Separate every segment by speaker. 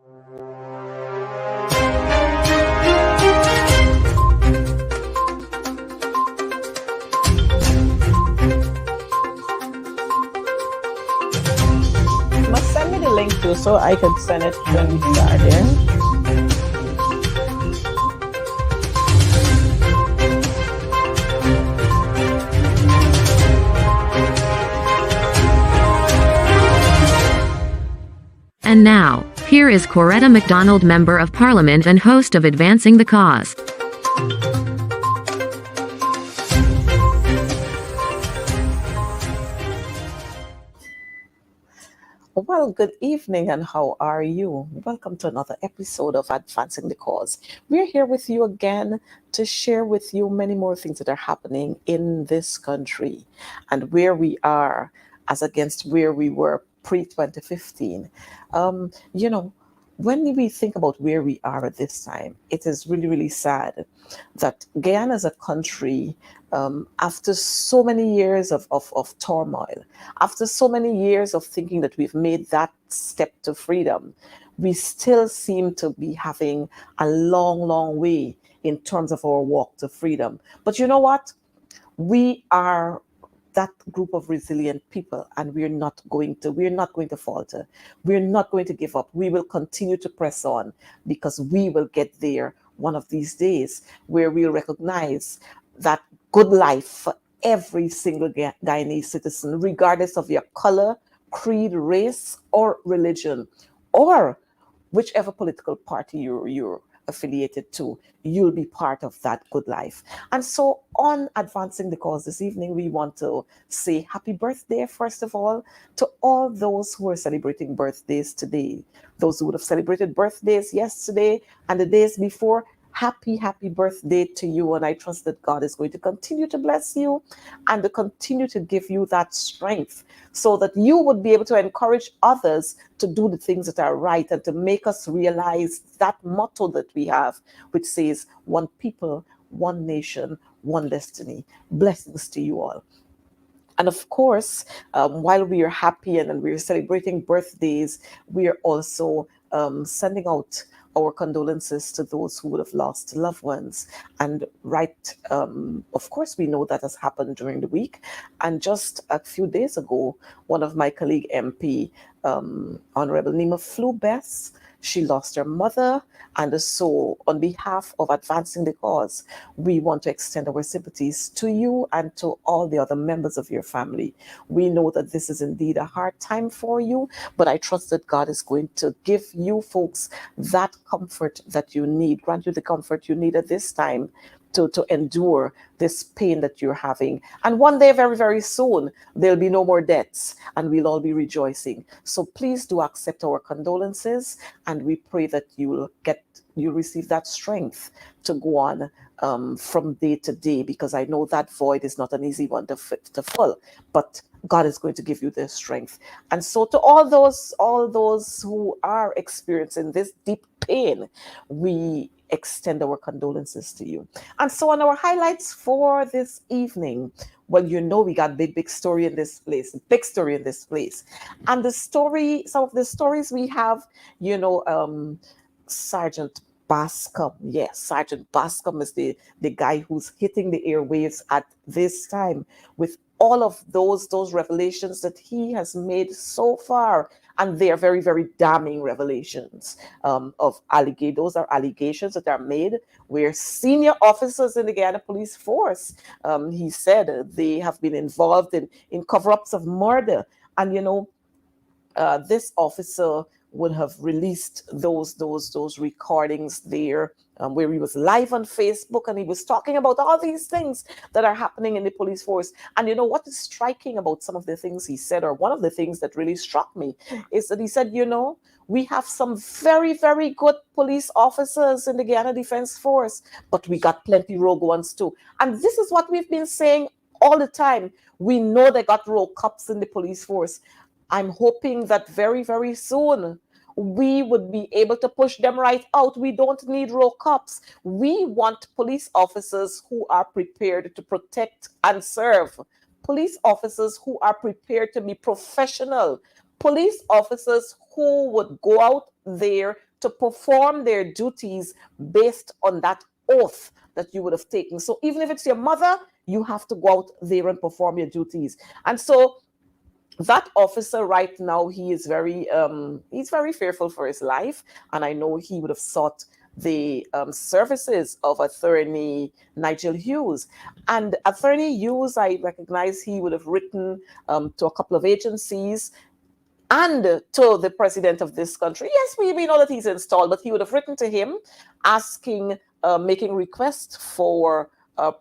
Speaker 1: Must send me the link too so I could send it when we start, yeah?
Speaker 2: And now, here is Coretta McDonald, Member of Parliament and host of Advancing the Cause.
Speaker 1: Well, good evening and how are you? Welcome to another episode of Advancing the Cause. We're here with you again to share with you many more things that are happening in this country and where we are as against where we were pre-2015. When we think about where we are at this time, it is really, really sad that Guyana as a country, after so many years of turmoil, after so many years of thinking that we've made that step to freedom, we still seem to be having a long, long way in terms of our walk to freedom. But you know what? We are that group of resilient people, and we're not going to falter. We're not going to give up. We will continue to press on because we will get there one of these days where we'll recognize that good life for every single Guyanese citizen, regardless of your color, creed, race, or religion, or whichever political party you're affiliated to, you'll be part of that good life. And so on Advancing the Cause this evening, we want to say happy birthday, first of all, to all those who are celebrating birthdays today. Those who would have celebrated birthdays yesterday and the days before, happy birthday to you. And I trust that God is going to continue to bless you and to continue to give you that strength so that you would be able to encourage others to do the things that are right and to make us realize that motto that we have, which says one people, one nation, one destiny. Blessings to you all. And of course, while we are happy and we're celebrating birthdays, we are also sending out our condolences to those who would have lost loved ones. And of course, we know that has happened during the week. And just a few days ago, one of my colleague MP, Honorable Nima Flubess, she lost her mother. And so on behalf of Advancing the Cause, we want to extend our sympathies to you and to all the other members of your family. We know that this is indeed a hard time for you, but I trust that God is going to give you folks that comfort that you need, grant you the comfort you need at this time to endure this pain that you're having. And one day, very, very soon, there'll be no more deaths and we'll all be rejoicing. So please do accept our condolences, and we pray that you receive that strength to go on from day to day, because I know that void is not an easy one to fill, but God is going to give you the strength. And so to all those who are experiencing this deep pain, we extend our condolences to you. And so on our highlights for this evening, well, we got big story in this place, And some of the stories we have, Sergeant Bascom. Yes, Sergeant Bascom is the guy who's hitting the airwaves at this time with all of those revelations that he has made so far. And they are very, very damning revelations those are allegations that are made where senior officers in the Guyana Police Force, he said, they have been involved in cover-ups of murder. And, this officer would have released those recordings there where he was live on Facebook and he was talking about all these things that are happening in the police force. And what is striking about some of the things he said, or one of the things that really struck me, is that he said, we have some very, very good police officers in the Guyana Defense Force, but we got plenty rogue ones too. And this is what we've been saying all the time. We know they got rogue cops in the police force. I'm hoping that very, very soon we would be able to push them right out. We don't need rogue cops. We want police officers who are prepared to protect and serve. Police officers who are prepared to be professional. Police officers who would go out there to perform their duties based on that oath that you would have taken. So even if it's your mother, you have to go out there and perform your duties. And so that officer right now, he's very fearful for his life, and I know he would have sought the services of attorney Nigel Hughes. And attorney Hughes, I recognize he would have written to a couple of agencies and to the president of this country. Yes, we know that he's installed, but he would have written to him asking, making requests for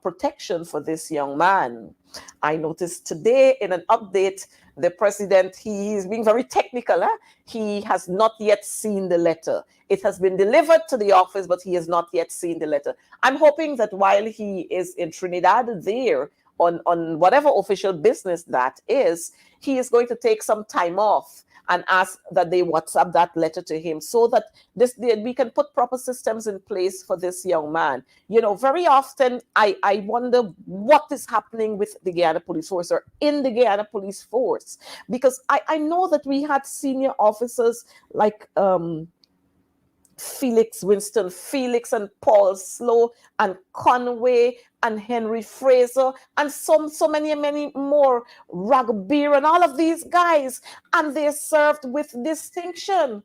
Speaker 1: protection for this young man. I noticed today in an update, the president, he's being very technical. He has not yet seen the letter. It has been delivered to the office, but he has not yet seen the letter. I'm hoping that while he is in Trinidad there on whatever official business that is, he is going to take some time off and ask that they WhatsApp that letter to him so that we can put proper systems in place for this young man. You know, very often I wonder what is happening with the Guyana Police Force or in the Guyana Police Force, because I know that we had senior officers like Felix Winston Felix and Paul Slow and Conway and Henry Fraser and so many more, Rugbeer and all of these guys, and they served with distinction.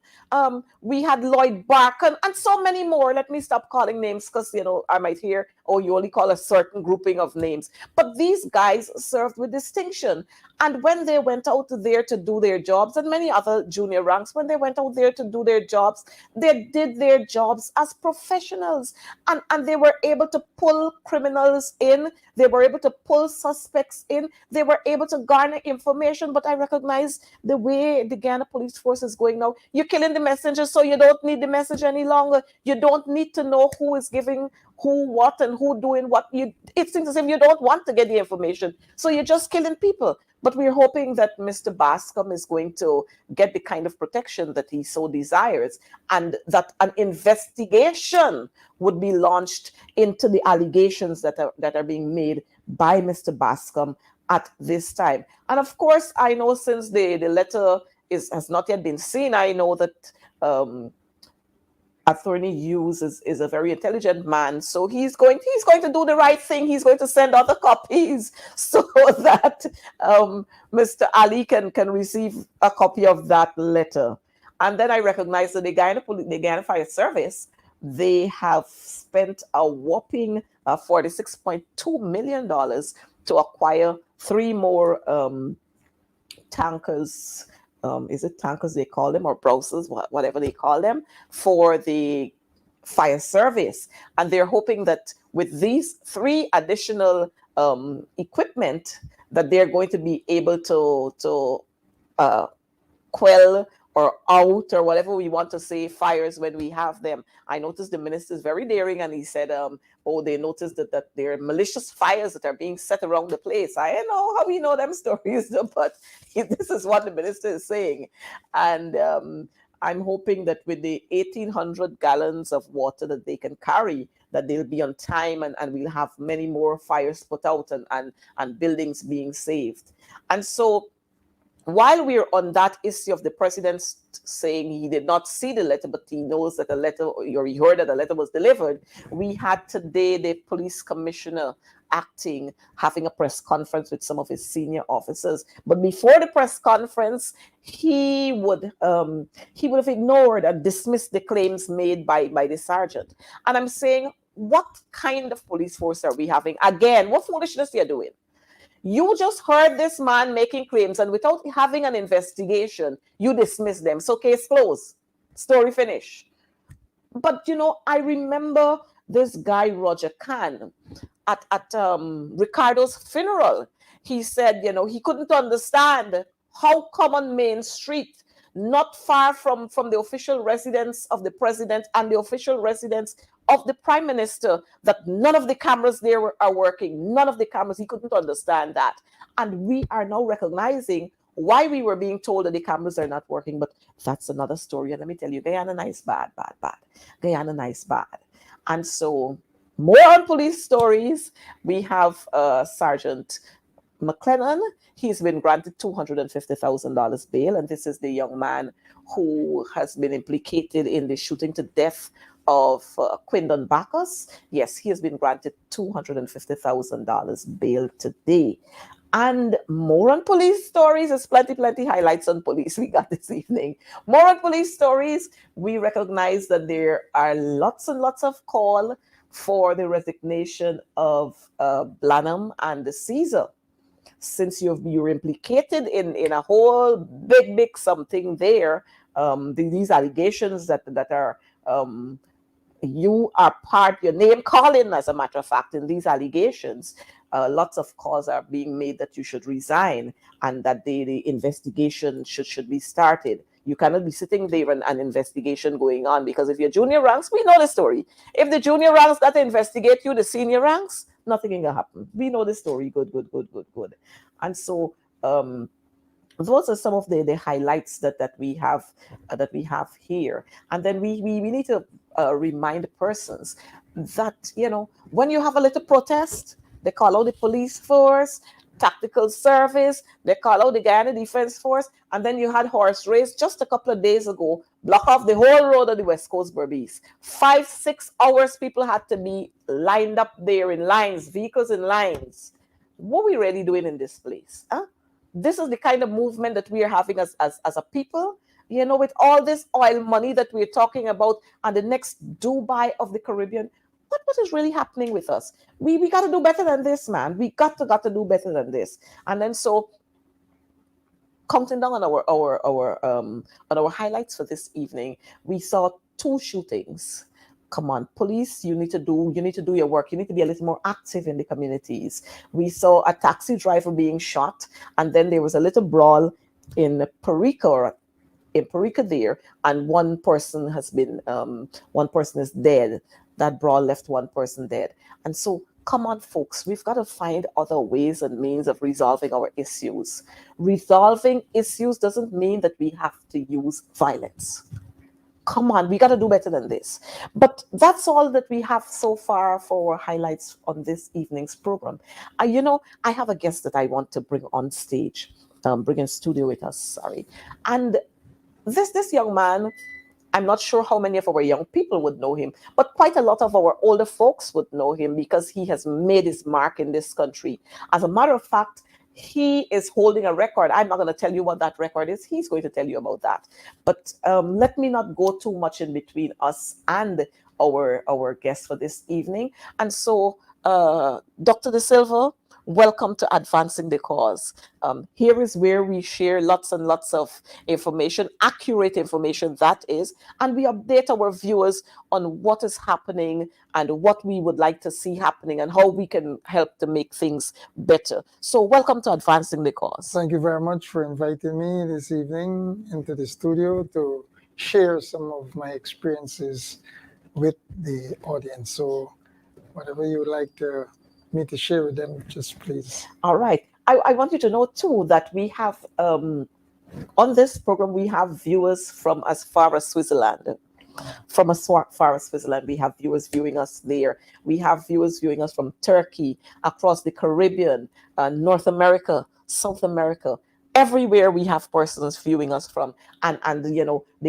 Speaker 1: We had Lloyd Barker and so many more. Let me stop calling names because, you know, I might hear, oh, you only call a certain grouping of names. But these guys served with distinction. And when they went out there to do their jobs, and many other junior ranks, when they went out there to do their jobs, they did their jobs as professionals. And they were able to pull criminals in. They were able to pull suspects in. They were able to garner information. But I recognize the way the Guyana Police Force is going now. You're killing the messenger, so you don't need the message any longer. You don't need to know who is giving who what and who doing what. It seems as if you don't want to get the information. So you're just killing people. But we're hoping that Mr. Bascom is going to get the kind of protection that he so desires, and that an investigation would be launched into the allegations that are being made by Mr. Bascom at this time. And of course, I know since the letter has not yet been seen, I know that Attorney Hughes is a very intelligent man, so he's going to do the right thing. He's going to send other copies so that Mr. Ali can receive a copy of that letter. And then I recognize that the Guyana Fire Service, they have spent a whopping $46.2 million to acquire 3 more tankers. Is it tankers they call them, or browsers, whatever they call them, for the fire service? And they're hoping that with these 3 additional equipment, that they're going to be able to quell or out, or whatever we want to say, fires when we have them. I noticed the minister is very daring, and he said, they noticed that there are malicious fires that are being set around the place. I don't know how we know them stories, but this is what the minister is saying. And I'm hoping that with the 1,800 gallons of water that they can carry, that they'll be on time, and we'll have many more fires put out and buildings being saved. And so while we're on that issue of the president saying he did not see the letter, but he knows that the letter, or he heard that the letter was delivered, we had today the police commissioner acting, having a press conference with some of his senior officers. But before the press conference, he would have ignored and dismissed the claims made by the sergeant. And I'm saying, what kind of police force are we having? Again, what foolishness you're doing? You just heard this man making claims, and without having an investigation, you dismiss them. So case closed, story finish. But, you know, I remember this guy, Roger Khan, at Ricardo's funeral. He said, you know, he couldn't understand how come on Main Street, not far from the official residence of the president and the official residence of the prime minister, that none of the cameras there are working. None of the cameras. He couldn't understand that. And we are now recognizing why we were being told that the cameras are not working. But that's another story. And let me tell you, Guyana nice, bad. Guyana nice, bad. And so more on police stories. We have Sergeant McLennan, he's been granted $250,000 bail, and this is the young man who has been implicated in the shooting to death of Quindon Bacchus. Yes, he has been granted $250,000 bail today. And more on police stories. There's plenty highlights on police we got this evening. More on police stories. We recognize that there are lots and lots of call for the resignation of Blanham and the Caesar. Since you're implicated in a whole big something there, these allegations that are you are part, your name calling, as a matter of fact, in these allegations. Lots of calls are being made that you should resign and that the investigation should be started. You cannot be sitting there and an investigation going on, because if you're junior ranks, we know the story. If the junior ranks got to investigate you, the senior ranks, nothing can happen. We know the story. Good. And so those are some of the highlights that we have here. And then we need to remind persons that, when you have a little protest, they call out the police force, tactical service, they call out the Guyana Defense Force, and then you had horse race just a couple of days ago, block off the whole road of the West Coast Berbice. 5-6 hours people had to be lined up there in lines, vehicles in lines. What are we really doing in this place? Huh? This is the kind of movement that we are having as a people, with all this oil money that we're talking about and the next Dubai of the Caribbean. What is really happening with us? We got to do better than this, man. We got to do better than this. And then so, counting down on our highlights for this evening, we saw 2 shootings. Come on, police, you need to do your work. You need to be a little more active in the communities. We saw a taxi driver being shot, and then there was a little brawl in Perica there, and one person is dead. That brawl left one person dead. And so, come on, folks, we've got to find other ways and means of resolving our issues. Resolving issues doesn't mean that we have to use violence. Come on, we got to do better than this. But that's all that we have so far for highlights on this evening's program. I have a guest that I want to bring on stage, bring in studio with us, sorry. And this young man, I'm not sure how many of our young people would know him, but quite a lot of our older folks would know him because he has made his mark in this country. As a matter of fact, he is holding a record. I'm not going to tell you what that record is. He's going to tell you about that. But let me not go too much in between us and our guest for this evening. And so, Dr. De Silva, welcome to Advancing the Cause. Here is where we share lots and lots of information, accurate information that is, and we update our viewers on what is happening and what we would like to see happening and how we can help to make things better. So welcome to Advancing the Cause.
Speaker 3: Thank you very much for inviting me this evening into the studio to share some of my experiences with the audience. So whatever you would like me to share with them, just please.
Speaker 1: All right. I want you to know too that we have on this program we have viewers from as far as Switzerland. From as far as Switzerland, we have viewers viewing us there. We have viewers viewing us from Turkey, across the Caribbean, North America, South America. Everywhere we have persons viewing us from, and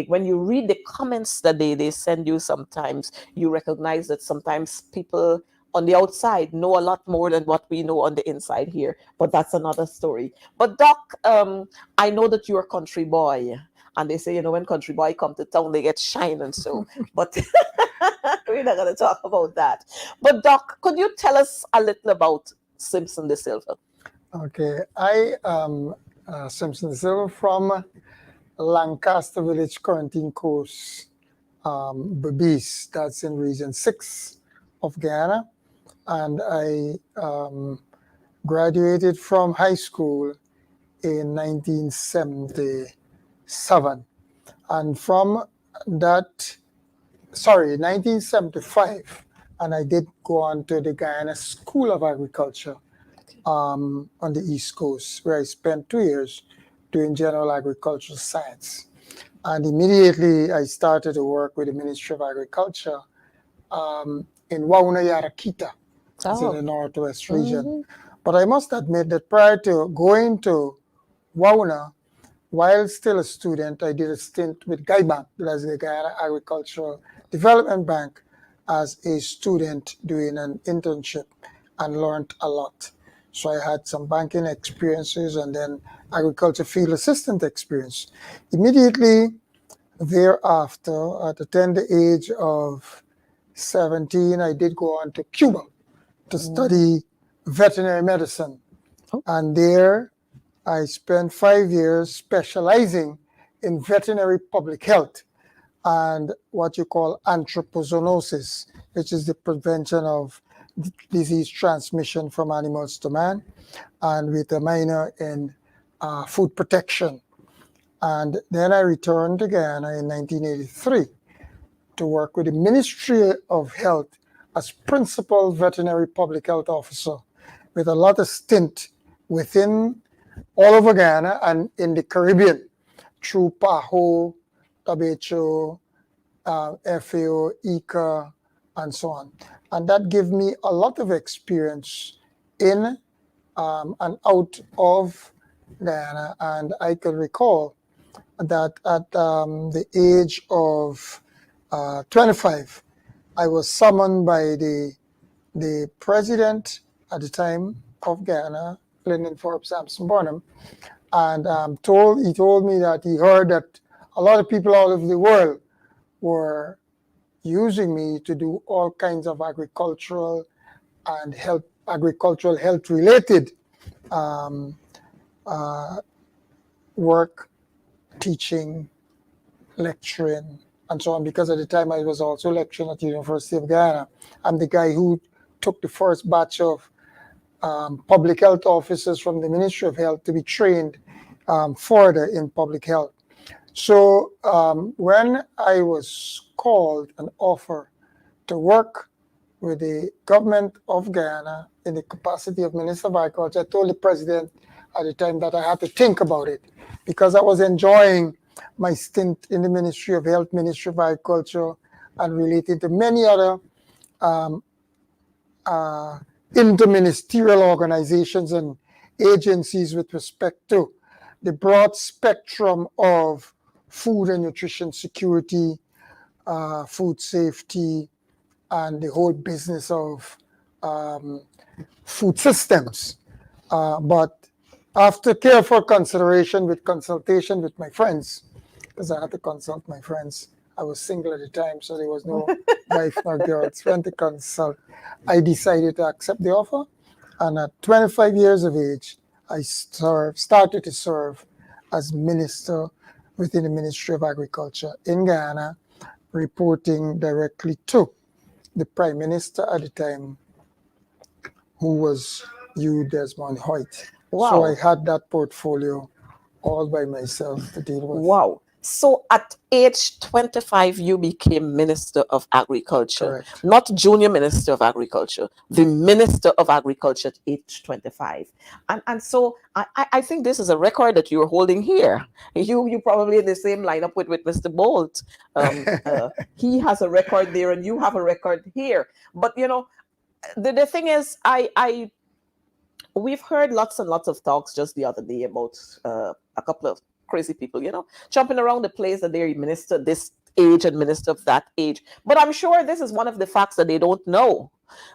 Speaker 1: when you read the comments that they send you, sometimes you recognize that sometimes people on the outside know a lot more than what we know on the inside here, but that's another story. But Doc, I know that you're a country boy, and they say, when country boy come to town, they get shine and so, but we're not going to talk about that. But Doc, could you tell us a little about Simpson De Silva?
Speaker 3: Okay, I am Simpson De Silva from Lancaster Village, Quarantine Coast, Berbice, that's in Region 6 of Guyana. And I graduated from high school in 1977. And from that, 1975. And I did go on to the Guyana School of Agriculture on the East Coast, where I spent 2 years doing general agricultural science. And immediately I started to work with the Ministry of Agriculture in Wauna Yarakita. It's in the Northwest region. But I must admit that prior to going to WAUNA, while still a student, I did a stint with GuyBank, that's the Guyana Agricultural Development Bank, as a student doing an internship and learned a lot. So I had some banking experiences and then agriculture field assistant experience. Immediately thereafter, at the tender age of 17, I did go on to Cuba to study veterinary medicine.
Speaker 1: Oh.
Speaker 3: And there I spent 5 years specializing in veterinary public health and what you call anthropozoonosis, which is the prevention of disease transmission from animals to man, and with a minor in food protection. And then I returned to Guyana in 1983 to work with the Ministry of Health as Principal Veterinary Public Health Officer, with a lot of stint within all over Guyana and in the Caribbean through PAHO, WHO, FAO, ICA, and so on. And that gave me a lot of experience in and out of Guyana. And I can recall that at the age of 25, I was summoned by the president at the time of Guyana, Lyndon Forbes Sampson Burnham, and he told me that he heard that a lot of people all over the world were using me to do all kinds of agricultural health related work, teaching, lecturing, and so on, because at the time I was also lecturing at the University of Guyana. I'm the guy who took the first batch of public health officers from the Ministry of Health to be trained further in public health. So when I was called and offered to work with the government of Guyana in the capacity of Minister of Agriculture, I told the president at the time that I had to think about it, because I was enjoying my stint in the Ministry of Health, Ministry of Agriculture, and related to many other interministerial organizations and agencies with respect to the broad spectrum of food and nutrition security, food safety, and the whole business of food systems. But after careful consideration with consultation with my friends, because I had to consult my friends, I was single at the time, so there was no wife nor girls, went to consult. I decided to accept the offer, and at 25 years of age, I started to serve as minister within the Ministry of Agriculture in Guyana, reporting directly to the Prime Minister at the time, who was Hugh Desmond Hoyt.
Speaker 1: Wow.
Speaker 3: So I had that portfolio all by myself to deal with.
Speaker 1: Wow. So at age 25, you became Minister of Agriculture.
Speaker 3: Correct.
Speaker 1: Not Junior Minister of Agriculture, the Minister of Agriculture at age 25. And so I think this is a record that you're holding here. You probably in the same lineup with Mr. Bolt. He has a record there and you have a record here. But, you know, the thing is, we've heard lots and lots of talks just the other day about a couple of crazy people, you know, jumping around the place that they're minister this age and minister of that age. But I'm sure this is one of the facts that they don't know.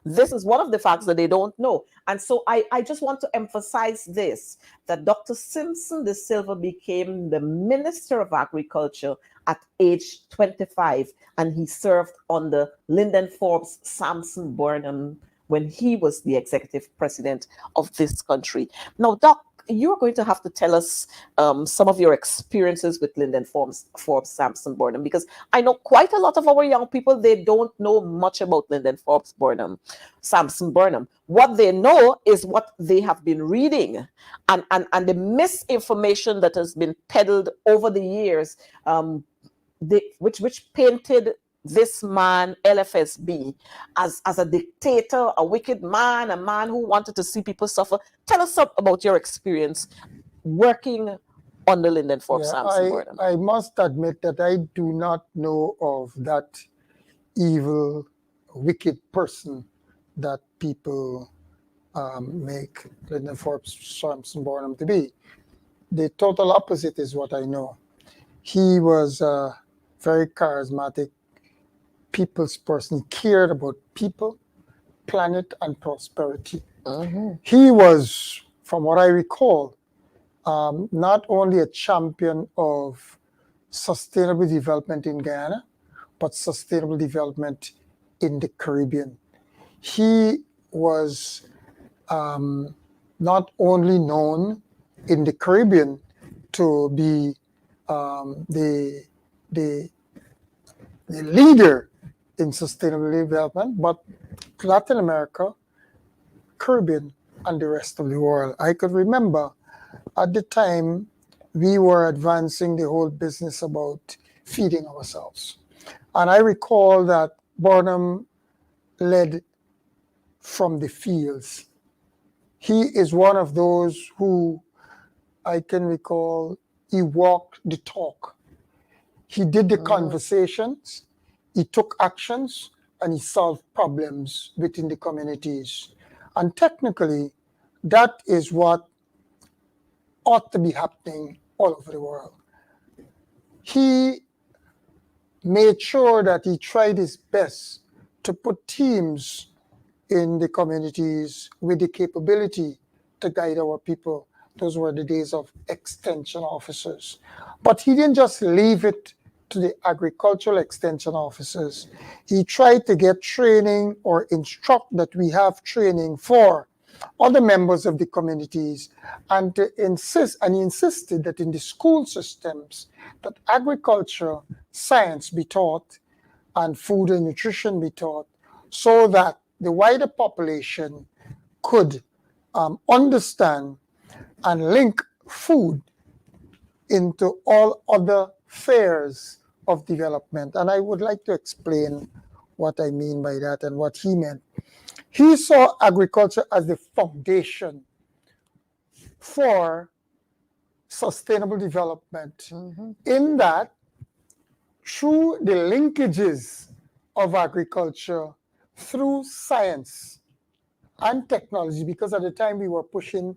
Speaker 1: This is one of the facts that they don't know. And so I just want to emphasize this, that Dr. Simpson De Silva became the Minister of Agriculture at age 25, and he served under Lyndon Forbes Sampson Burnham when he was the executive president of this country. Now, Doc, you're going to have to tell us some of your experiences with Lyndon Forbes Sampson Burnham, because I know quite a lot of our young people, they don't know much about Lyndon Forbes Sampson Burnham. What they know is what they have been reading and the misinformation that has been peddled over the years, which painted this man, LFSB, as a dictator, a wicked man, a man who wanted to see people suffer. Tell us about your experience working under Lyndon Forbes Sampson Burnham.
Speaker 3: I must admit that I do not know of that evil, wicked person that people make Lyndon Forbes Sampson Barnum to be. The total opposite is what I know. He was a very charismatic people's person. He cared about people, planet, and prosperity. He was, from what I recall, not only a champion of sustainable development in Guyana, but sustainable development in the Caribbean. He was not only known in the Caribbean to be the leader in sustainable development, but Latin America, Caribbean, and the rest of the world. I could remember at the time we were advancing the whole business about feeding ourselves. And I recall that Barnum led from the fields. He is one of those who I can recall, he walked the talk. He did the conversations, he took actions, and he solved problems within the communities. And technically, that is what ought to be happening all over the world. He made sure that he tried his best to put teams in the communities with the capability to guide our people. Those were the days of extension officers. But he didn't just leave it to the agricultural extension officers. He tried to get training or instruct that we have training for other members of the communities, and to insist, and he insisted that in the school systems that agriculture, science be taught and food and nutrition be taught, so that the wider population could understand and link food into all other spheres of development. And I would like to explain what I mean by that and what he meant. He saw agriculture as the foundation for sustainable development, in that through the linkages of agriculture through science and technology, because at the time we were pushing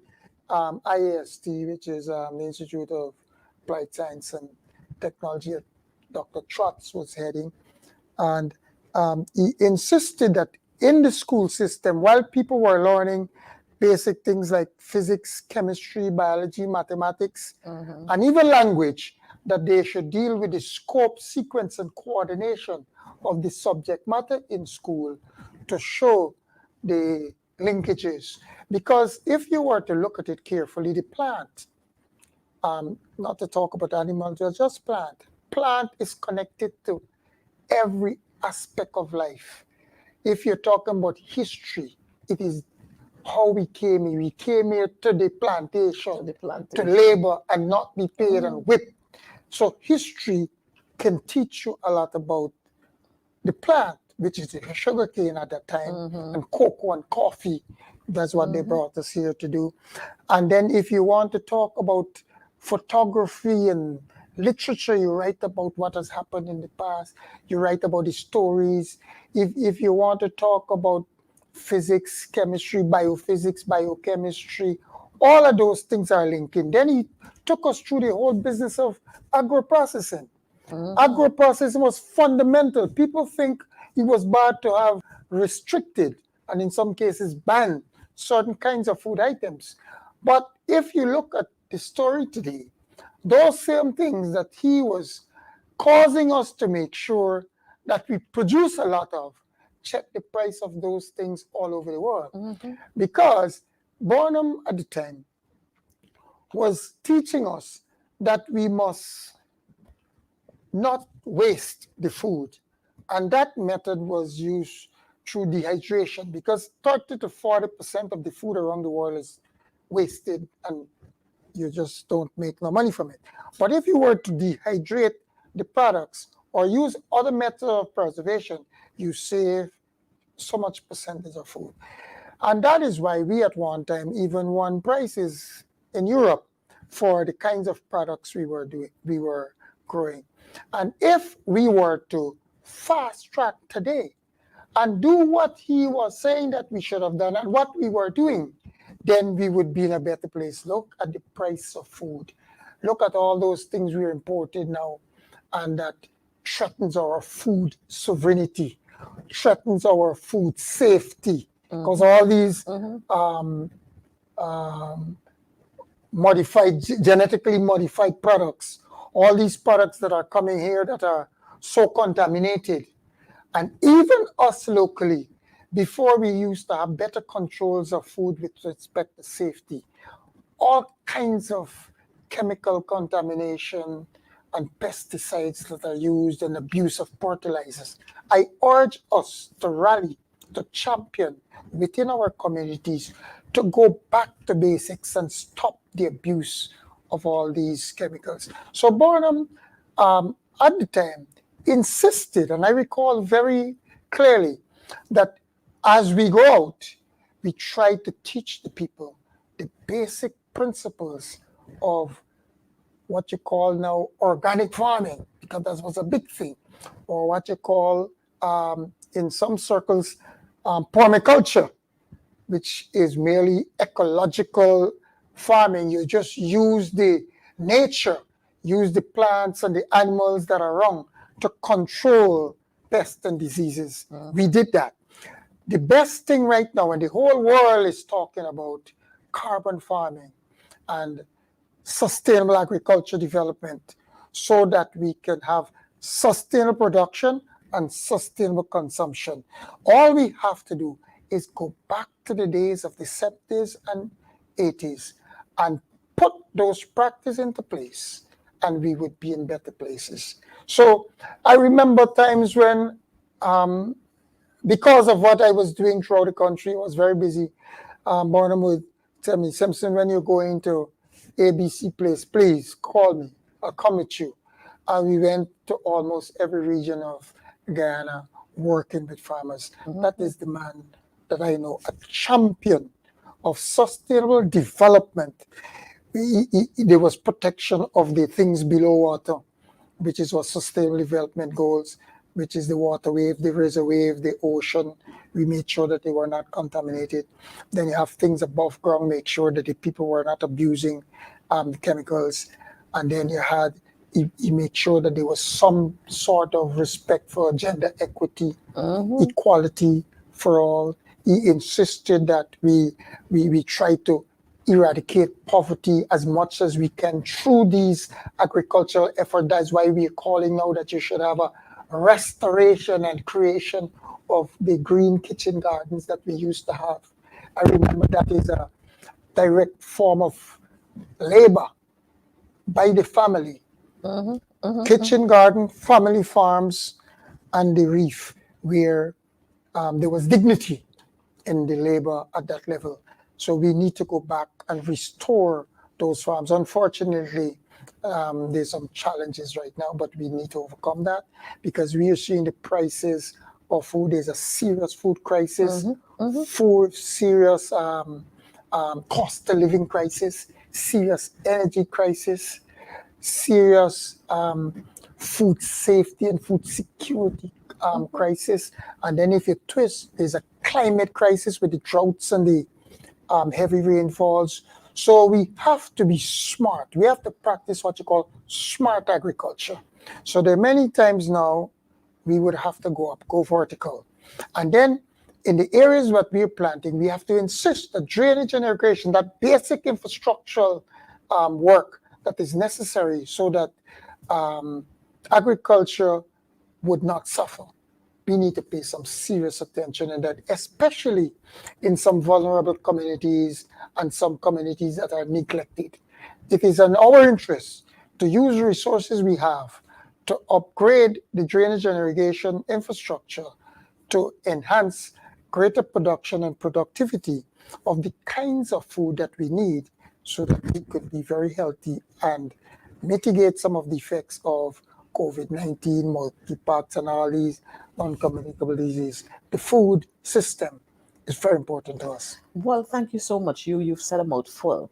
Speaker 3: IAST, which is the Institute of Applied Science and Technology that Dr. Trotz was heading. And he insisted that in the school system, while people were learning basic things like physics, chemistry, biology, mathematics, and even language, that they should deal with the scope, sequence, and coordination of the subject matter in school to show the linkages. Because if you were to look at it carefully, the plant, not to talk about animals, just plant is connected to every aspect of life. If you're talking about history, it is how we came here. We came here to the plantation, to labor and not be paid and whipped. So history can teach you a lot about the plant, which is the sugarcane at that time, and cocoa and coffee. That's what they brought us here to do. And then if you want to talk about photography and literature, you write about what has happened in the past. You write about the stories. If you want to talk about physics, chemistry, biophysics, biochemistry, all of those things are linking. Then he took us through the whole business of agro-processing. Agro-processing was fundamental. People think it was bad to have restricted and in some cases banned certain kinds of food items. But if you look at the story today, those same things that he was causing us to make sure that we produce a lot of, check the price of those things all over the world. Because Barnum at the time was teaching us that we must not waste the food. And that method was used through dehydration, because 30 to 40% of the food around the world is wasted and you just don't make no money from it. But if you were to dehydrate the products or use other methods of preservation, you save so much percentage of food. And that is why we at one time even won prizes in Europe for the kinds of products we were growing. And if we were to fast track today and do what he was saying that we should have done and what we were doing, then we would be in a better place. Look at the price of food. Look at all those things we imported now, and that threatens our food sovereignty, threatens our food safety, because all these genetically modified products, all these products that are coming here that are so contaminated. And even us locally, before we used to have better controls of food with respect to safety, all kinds of chemical contamination and pesticides that are used and abuse of fertilizers. I urge us to rally, to champion within our communities to go back to basics and stop the abuse of all these chemicals. So Barnum, at the time, insisted, and I recall very clearly, that as we go out, we try to teach the people the basic principles of what you call now organic farming, because that was a big thing, or what you call in some circles permaculture, which is merely ecological farming. You just use the nature, use the plants and the animals that are around to control pests and diseases. We did that. The best thing right now, and the whole world is talking about carbon farming and sustainable agriculture development, so that we can have sustainable production and sustainable consumption. All we have to do is go back to the days of the 70s and 80s and put those practices into place, and we would be in better places. So I remember times when, because of what I was doing throughout the country, I was very busy. Barnum would tell me, Simpson, when you're going to ABC place, please call me. I'll come with you. And we went to almost every region of Guyana working with farmers. That is the man that I know, a champion of sustainable development. There was protection of the things below water, which is what sustainable development goals, which is the water wave, the river wave, the ocean. We made sure that they were not contaminated. Then you have things above ground, make sure that the people were not abusing the chemicals. And then you make sure that there was some sort of respect for gender equity, equality for all. He insisted that we try to eradicate poverty as much as we can through these agricultural efforts. That's why we're calling now that you should have a restoration and creation of the green kitchen gardens that we used to have. I remember that is a direct form of labor by the family. Kitchen garden, family farms, and the reef, where there was dignity in the labor at that level. So we need to go back and restore those farms. Unfortunately, there's some challenges right now, but we need to overcome that, because we are seeing the prices of food. There's a serious food crisis, serious cost of living crisis, serious energy crisis, serious food safety and food security crisis. And then if you twist, there's a climate crisis with the droughts and the heavy rainfalls. So we have to be smart. We have to practice what you call smart agriculture. So there are many times now we would have to go vertical. And then in the areas that we're planting, we have to insist that drainage and irrigation, that basic infrastructural work that is necessary so that agriculture would not suffer. We need to pay some serious attention in that, especially in some vulnerable communities and some communities that are neglected. It is in our interest to use the resources we have to upgrade the drainage and irrigation infrastructure to enhance greater production and productivity of the kinds of food that we need, so that we could be very healthy and mitigate some of the effects of COVID-19, monkeypox, and all these non-communicable diseases. The food system is very important to us.
Speaker 1: Well, thank you so much. You've said a mouthful.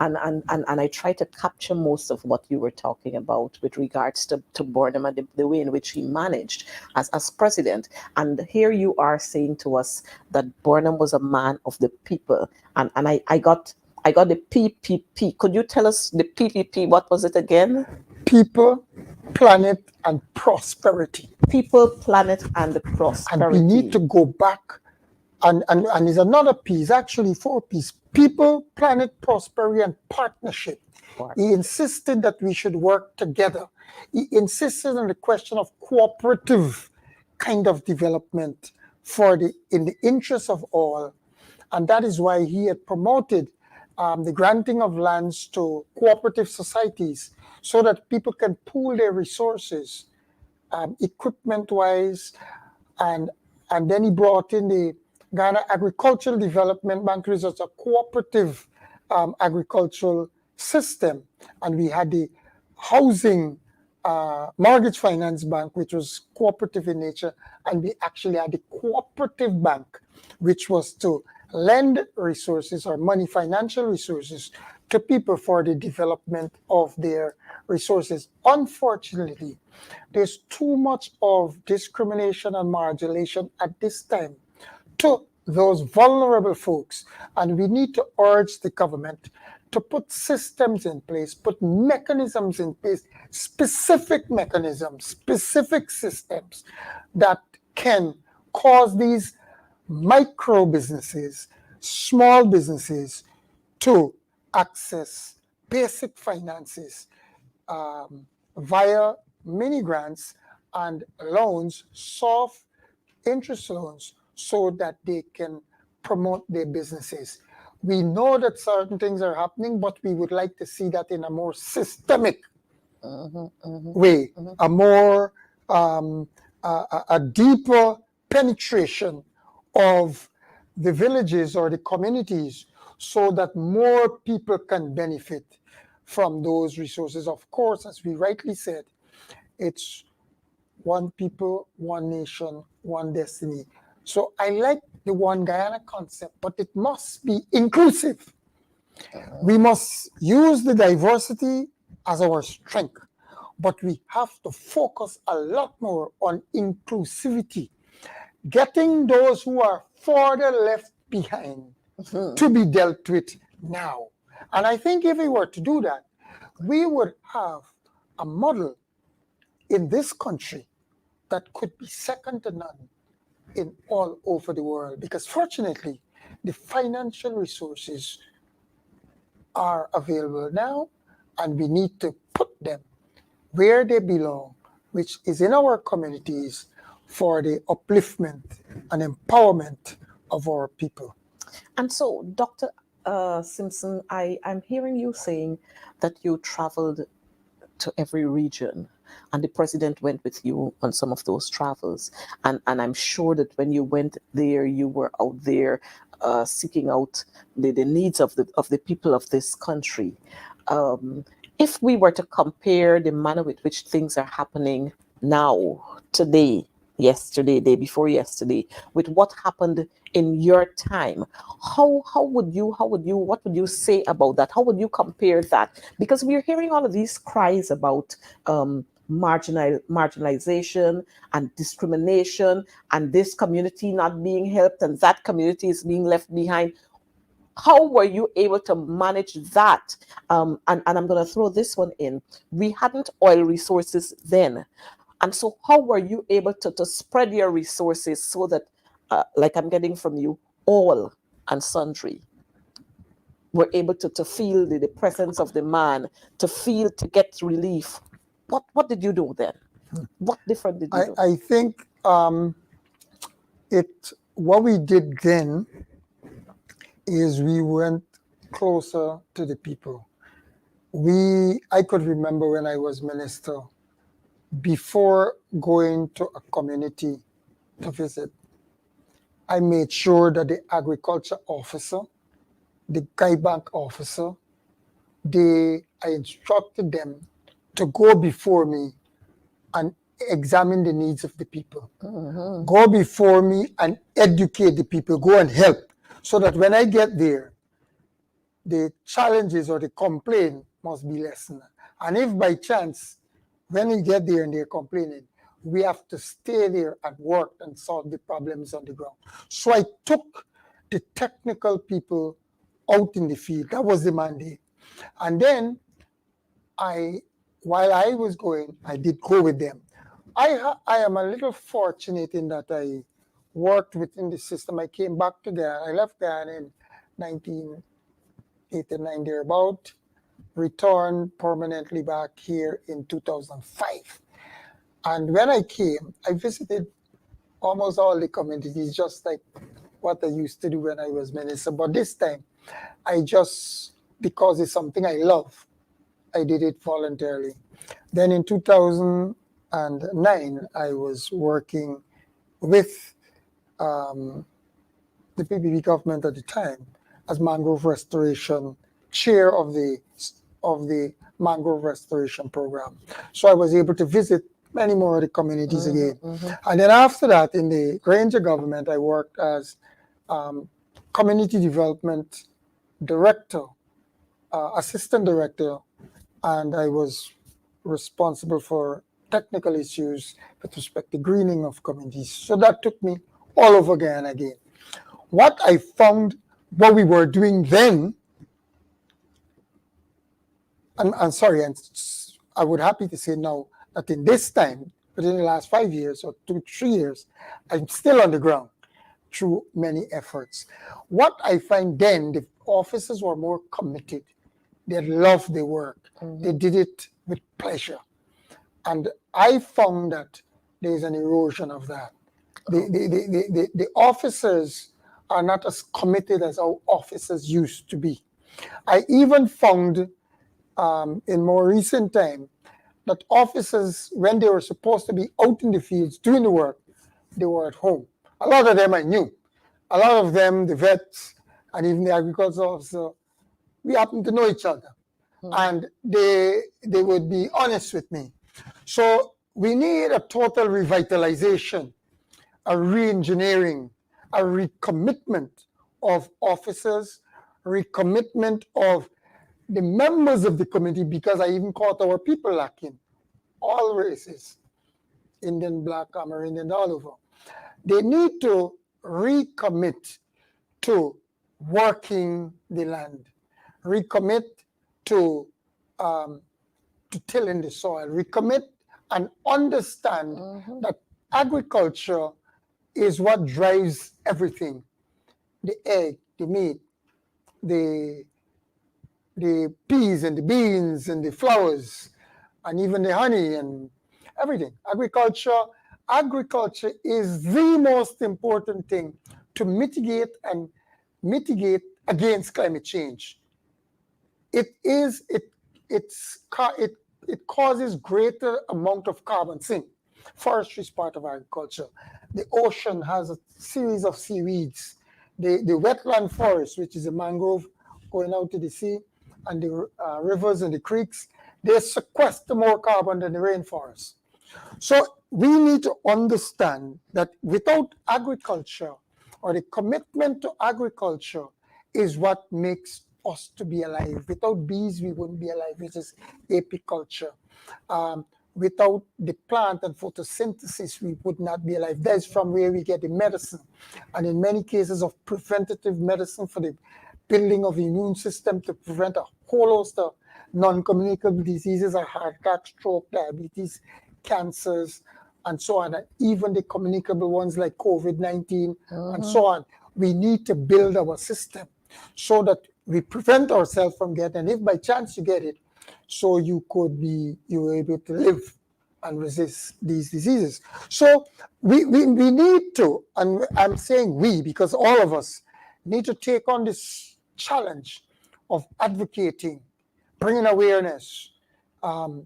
Speaker 1: and I try to capture most of what you were talking about with regards to Burnham and the way in which he managed as president. And here you are saying to us that Burnham was a man of the people. And I got the PPP. Could you tell us the PPP? What was it again?
Speaker 3: People, planet, and prosperity.
Speaker 1: People, planet, and prosperity.
Speaker 3: And we need to go back, and there's another piece, actually 4 pieces: people, planet, prosperity, and partnership. He insisted that we should work together. He insisted on the question of cooperative kind of development in the interest of all. And that is why he had promoted the granting of lands to cooperative societies so that people can pool their resources, equipment-wise, and then he brought in the Ghana Agricultural Development Bank, which is a cooperative agricultural system, and we had the Housing Mortgage Finance Bank, which was cooperative in nature, and we actually had the Cooperative Bank, which was to lend resources or money, financial resources, to people for the development of their resources. Unfortunately, there's too much of discrimination and marginalization at this time to those vulnerable folks, and we need to urge the government to put systems in place, put mechanisms in place, specific mechanisms, specific systems that can cause these micro businesses, small businesses to access basic finances via mini grants and loans, soft interest loans, so that they can promote their businesses. We know that certain things are happening, but we would like to see that in a more systemic way, a more a deeper penetration of the villages or the communities, so that more people can benefit from those resources. Of course, as we rightly said, it's one people, one nation, one destiny. So I like the One Guyana concept, but it must be inclusive. We must use the diversity as our strength, but we have to focus a lot more on inclusivity, getting those who are further left behind to be dealt with now. And I think if we were to do that, we would have a model in this country that could be second to none in all over the world, because fortunately, the financial resources are available now, and we need to put them where they belong, which is in our communities, for the upliftment and empowerment of our people.
Speaker 1: And so, Dr. Simpson, I'm hearing you saying that you traveled to every region, and the president went with you on some of those travels. And I'm sure that when you went there, you were out there seeking out the needs of the people of this country. If we were to compare the manner with which things are happening now, today, yesterday, day before yesterday, with what happened in your time, what would you say about that? How would you compare that? Because we're hearing all of these cries about marginalization and discrimination, and this community not being helped and that community is being left behind. How were you able to manage that? And I'm going to throw this one in. We hadn't oil resources then. And so how were you able to spread your resources so that, like I'm getting from you, all and sundry were able to feel the presence of the man, to get relief? What did you do then? What different did you do?
Speaker 3: I think what we did then is we went closer to the people. I could remember when I was minister, before going to a community to visit, I made sure that the agriculture officer, the Guy Bank officer, I instructed them to go before me and examine the needs of the people. Go before me and educate the people, go and help, so that when I get there, the challenges or the complaint must be lessened. And if by chance, when we get there and they're complaining, we have to stay there and work and solve the problems on the ground. So I took the technical people out in the field. That was the mandate. And then while I was going, I did go with them. I am a little fortunate in that I worked within the system. I came back to Ghana. I left Ghana in 1989 thereabout, returned permanently back here in 2005. And when I came, I visited almost all the communities, just like what I used to do when I was minister. But this time, because it's something I love, I did it voluntarily. Then in 2009, I was working with the PPP government at the time as mangrove restoration, chair of the mangrove restoration program. So I was able to visit many more of the communities again. And then after that, in the Granger government, I worked as community development director, assistant director, and I was responsible for technical issues with respect to greening of communities. So that took me all over again. What I found, what we were doing then, I'm sorry, and I would happy to say now that in this time, within the last 5 years or 2-3 years, I'm still on the ground through many efforts. What I find then, the officers were more committed. They loved their work. They did it with pleasure. And I found that there's an erosion of that. The officers are not as committed as our officers used to be. I even found in more recent time that officers, when they were supposed to be out in the fields doing the work, they were at home. A lot of them I knew. A lot of them, the vets and even the agricultural officer, we happen to know each other. And they would be honest with me. So we need a total revitalization, a re-engineering, a recommitment of officers, recommitment of the members of the community, because I even caught our people lacking, all races, Indian, Black, Amerindian, all over. They need to recommit to working the land, recommit to tilling the soil, recommit and understand that agriculture is what drives everything. The egg, the meat, the peas and the beans and the flowers, and even the honey and everything. Agriculture is the most important thing to mitigate against climate change. It causes greater amount of carbon sink. Forestry is part of agriculture. The ocean has a series of seaweeds. The wetland forest, which is a mangrove going out to the sea, and the rivers and the creeks, they sequester more carbon than the rainforest. So we need to understand that without agriculture, or the commitment to agriculture, is what makes us to be alive. Without bees, we wouldn't be alive, which is apiculture. Without the plant and photosynthesis, we would not be alive. That's from where we get the medicine. And in many cases of preventative medicine for the building of the immune system to prevent a whole host of non-communicable diseases like heart attack, stroke, diabetes, cancers, and so on. And even the communicable ones like COVID-19 and so on. We need to build our system so that we prevent ourselves from getting, and if by chance you get it, so you're able to live and resist these diseases. So we need to, and I'm saying we, because all of us need to take on this challenge of advocating, bringing awareness,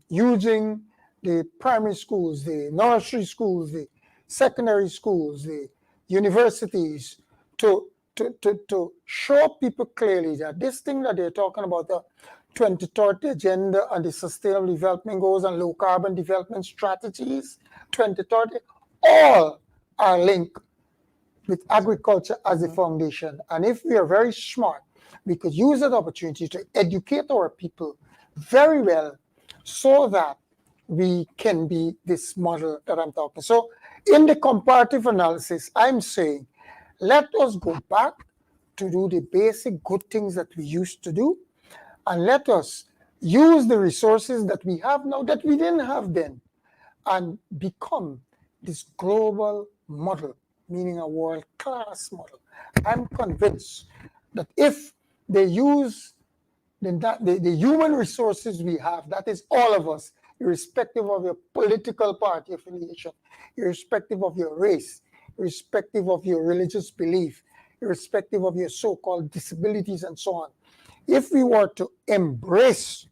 Speaker 3: using the primary schools, the nursery schools, the secondary schools, the universities to show people clearly that this thing that they're talking about, the 2030 agenda and the sustainable development goals and low carbon development strategies, 2030, all are linked with agriculture as a foundation. And if we are very smart, we could use that opportunity to educate our people very well so that we can be this model that I'm talking. So in the comparative analysis, I'm saying, let us go back to do the basic good things that we used to do, and let us use the resources that we have now that we didn't have then, and become this global model, meaning a world-class model. I'm convinced that if they use the human resources we have, that is all of us, irrespective of your political party affiliation, irrespective of your race, irrespective of your religious belief, irrespective of your so-called disabilities and so on, if we were to embrace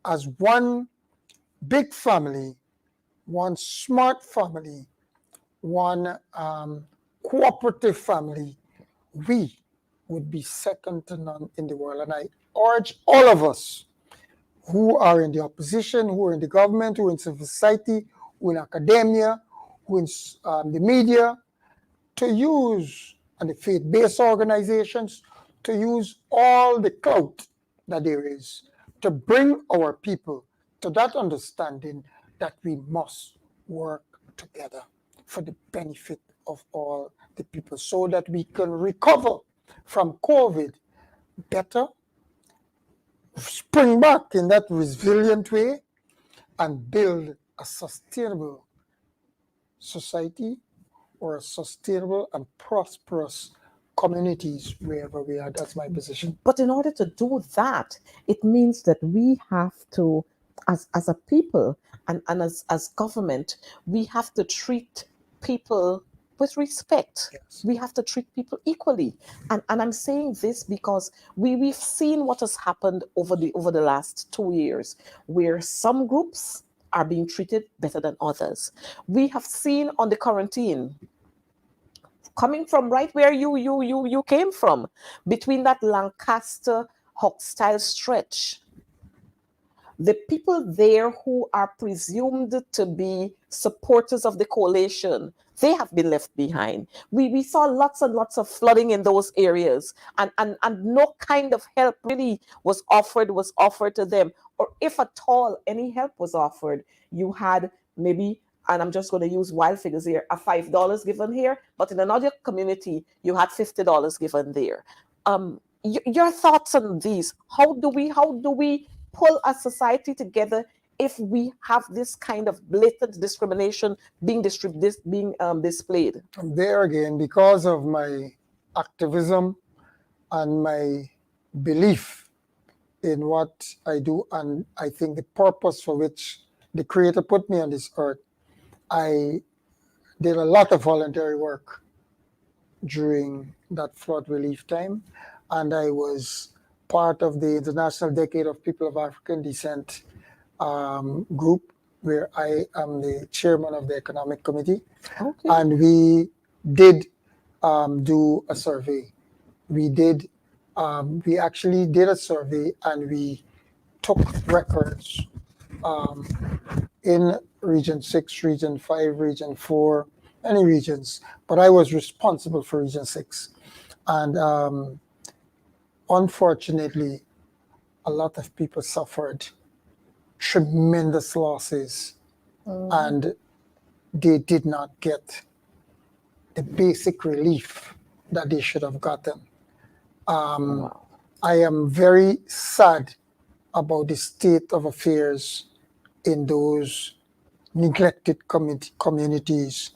Speaker 3: as one big family, one smart family, one cooperative family, we would be second to none in the world. And I urge all of us who are in the opposition, who are in the government, who are in civil society, who are in academia, who are in the media, to use, and the faith-based organizations, to use all the clout that there is to bring our people to that understanding that we must work together for the benefit of all the people so that we can recover from COVID better, spring back in that resilient way, and build a sustainable society or a sustainable and prosperous communities wherever we are. That's my position.
Speaker 1: But in order to do that, it means that we have to, as a people and as government, we have to treat people with respect.
Speaker 3: Yes.
Speaker 1: We have to treat people equally. And I'm saying this because we've seen what has happened over the last 2 years, where some groups are being treated better than others. We have seen on the quarantine, coming from right where you came from, between that Lancaster Hawk style stretch, the people there who are presumed to be supporters of the coalition, they have been left behind. We saw lots and lots of flooding in those areas, and no kind of help really was offered to them. Or if at all any help was offered, you had maybe, and I'm just going to use wild figures here, a $5 given here, but in another community, you had $50 given there. Your thoughts on these? How do we pull a society together if we have this kind of blatant discrimination being displayed?
Speaker 3: There again, because of my activism and my belief in what I do, and I think the purpose for which the Creator put me on this earth, I did a lot of voluntary work during that flood relief time, and I was part of the International Decade of People of African Descent group, where I am the chairman of the Economic Committee.
Speaker 1: Okay.
Speaker 3: And we did do a survey. We actually did a survey, and we took records in Region 6, Region 5, Region 4, many regions, but I was responsible for Region 6. And unfortunately, a lot of people suffered tremendous losses, and they did not get the basic relief that they should have gotten.
Speaker 1: Wow.
Speaker 3: I am very sad about the state of affairs in those neglected communities.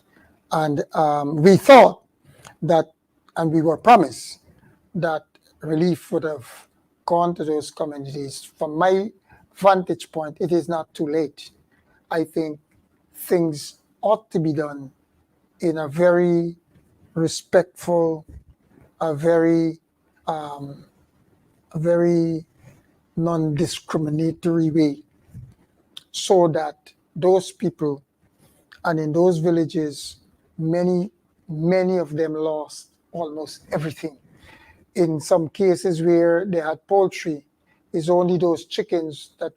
Speaker 3: And we thought that, and we were promised that relief would have gone to those communities. From my vantage point, it is not too late. I think things ought to be done in a very respectful, a very non-discriminatory way, so that those people, and in those villages, many of them lost almost everything. In some cases where they had poultry, it's only those chickens that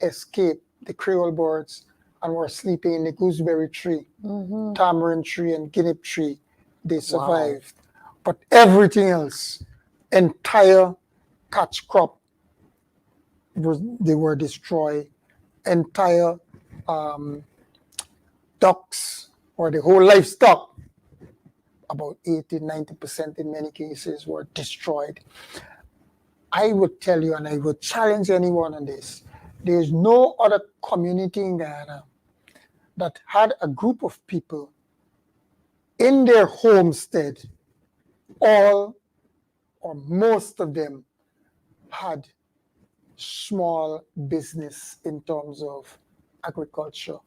Speaker 3: escaped the Creole birds and were sleeping in the gooseberry tree, tamarind tree, and guinea tree. They survived. But everything else, entire catch crop, they were destroyed. Entire ducks or the whole livestock, about 80-90% in many cases, were destroyed. I would tell you, and I would challenge anyone on this, there is no other community in Guyana that had a group of people in their homestead, all or most of them had small business in terms of agriculture,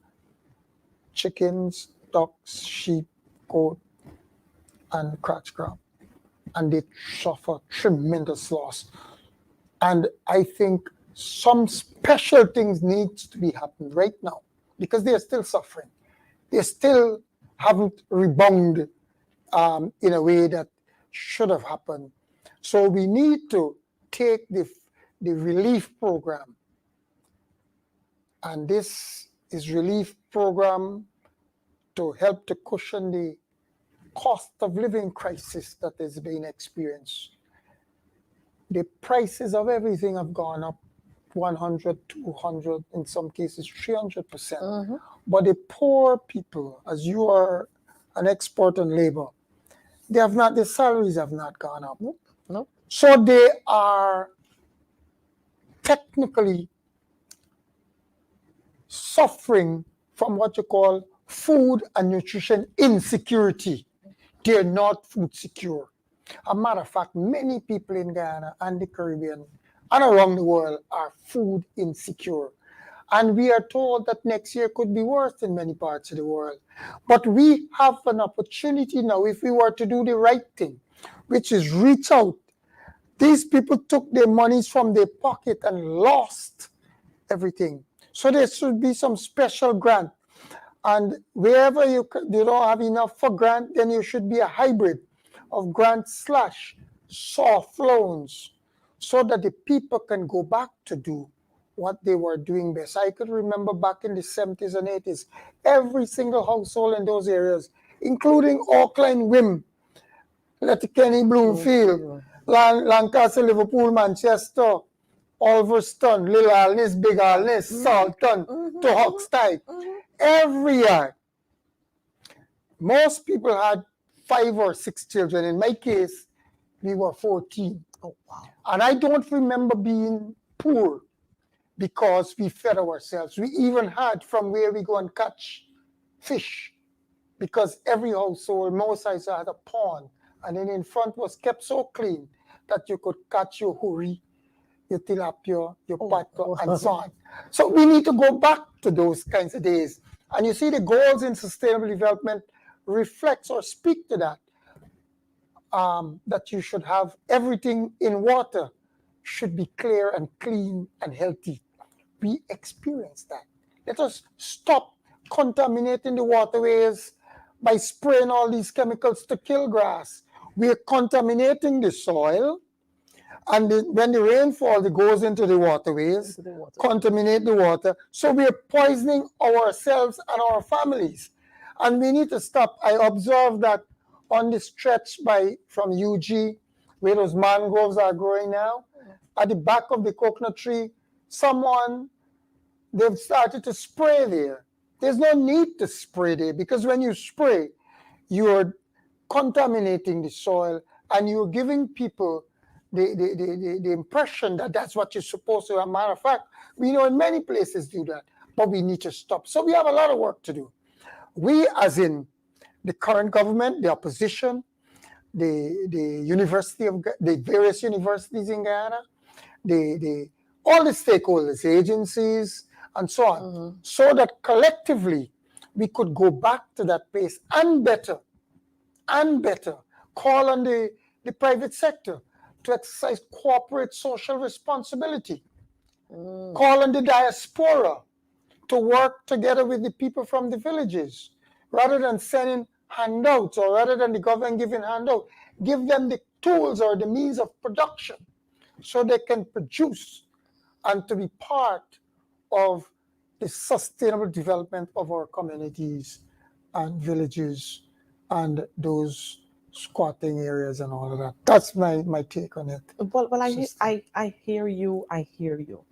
Speaker 3: chickens, ducks, sheep, goat, and catch crop. And they suffer tremendous loss. And I think some special things needs to be happening right now because they are still suffering. They still haven't rebounded in a way that should have happened. So we need to take the relief program, and this is relief program to help to cushion the cost of living crisis that is being experienced. The prices of everything have gone up 100, 200, in some cases 300%. But the poor people, as you are an expert on labor, their salaries have not gone up.
Speaker 1: Nope.
Speaker 3: So they are technically suffering from what you call food and nutrition insecurity. They're not food secure. A matter of fact, many people in Guyana and the Caribbean and around the world are food insecure. And we are told that next year could be worse in many parts of the world. But we have an opportunity now, if we were to do the right thing, which is reach out. These people took their monies from their pocket and lost everything. So there should be some special grant. And wherever you don't have enough for grant, then you should be a hybrid of grant / soft loans so that the people can go back to do what they were doing best. I could remember back in the 70s and 80s, every single household in those areas, including Auckland, Wim, Letterkenny, Bloomfield, Lancaster, Liverpool, Manchester, Ulverston, Little Alness, Big Alness, Salton, to Hoxtide. Every year, most people had 5 or 6 children. In my case, we were 14.
Speaker 1: Oh, wow.
Speaker 3: And I don't remember being poor because we fed ourselves. We even had from where we go and catch fish because every household, most houses had a pond. And then in front was kept so clean that you could catch your huri, your tilapia, your pato, and so on. So we need to go back to those kinds of days. And you see the goals in sustainable development reflects or speak to that, that you should have everything in water should be clear and clean and healthy. We experience that. Let us stop contaminating the waterways by spraying all these chemicals to kill grass. We are contaminating the soil, and when the rainfall goes into the waterways, contaminate the water. So we are poisoning ourselves and our families. And we need to stop. I observed that on the stretch from UG, where those mangroves are growing now, at the back of the coconut tree, they've started to spray there. There's no need to spray there because when you spray, you're contaminating the soil and you're giving people the impression that that's what you're supposed to do. As a matter of fact, we know in many places do that, but we need to stop. So we have a lot of work to do. We, as in the current government, the opposition, the various universities in Guyana, all the stakeholders, agencies, and so on, so that collectively we could go back to that place and better, call on the private sector to exercise corporate social responsibility, call on the diaspora to work together with the people from the villages, rather than sending handouts or rather than the government giving handout, give them the tools or the means of production so they can produce and to be part of the sustainable development of our communities and villages and those squatting areas and all of that. That's my take on it.
Speaker 1: Well,
Speaker 3: Sister.
Speaker 1: I hear you. I hear you,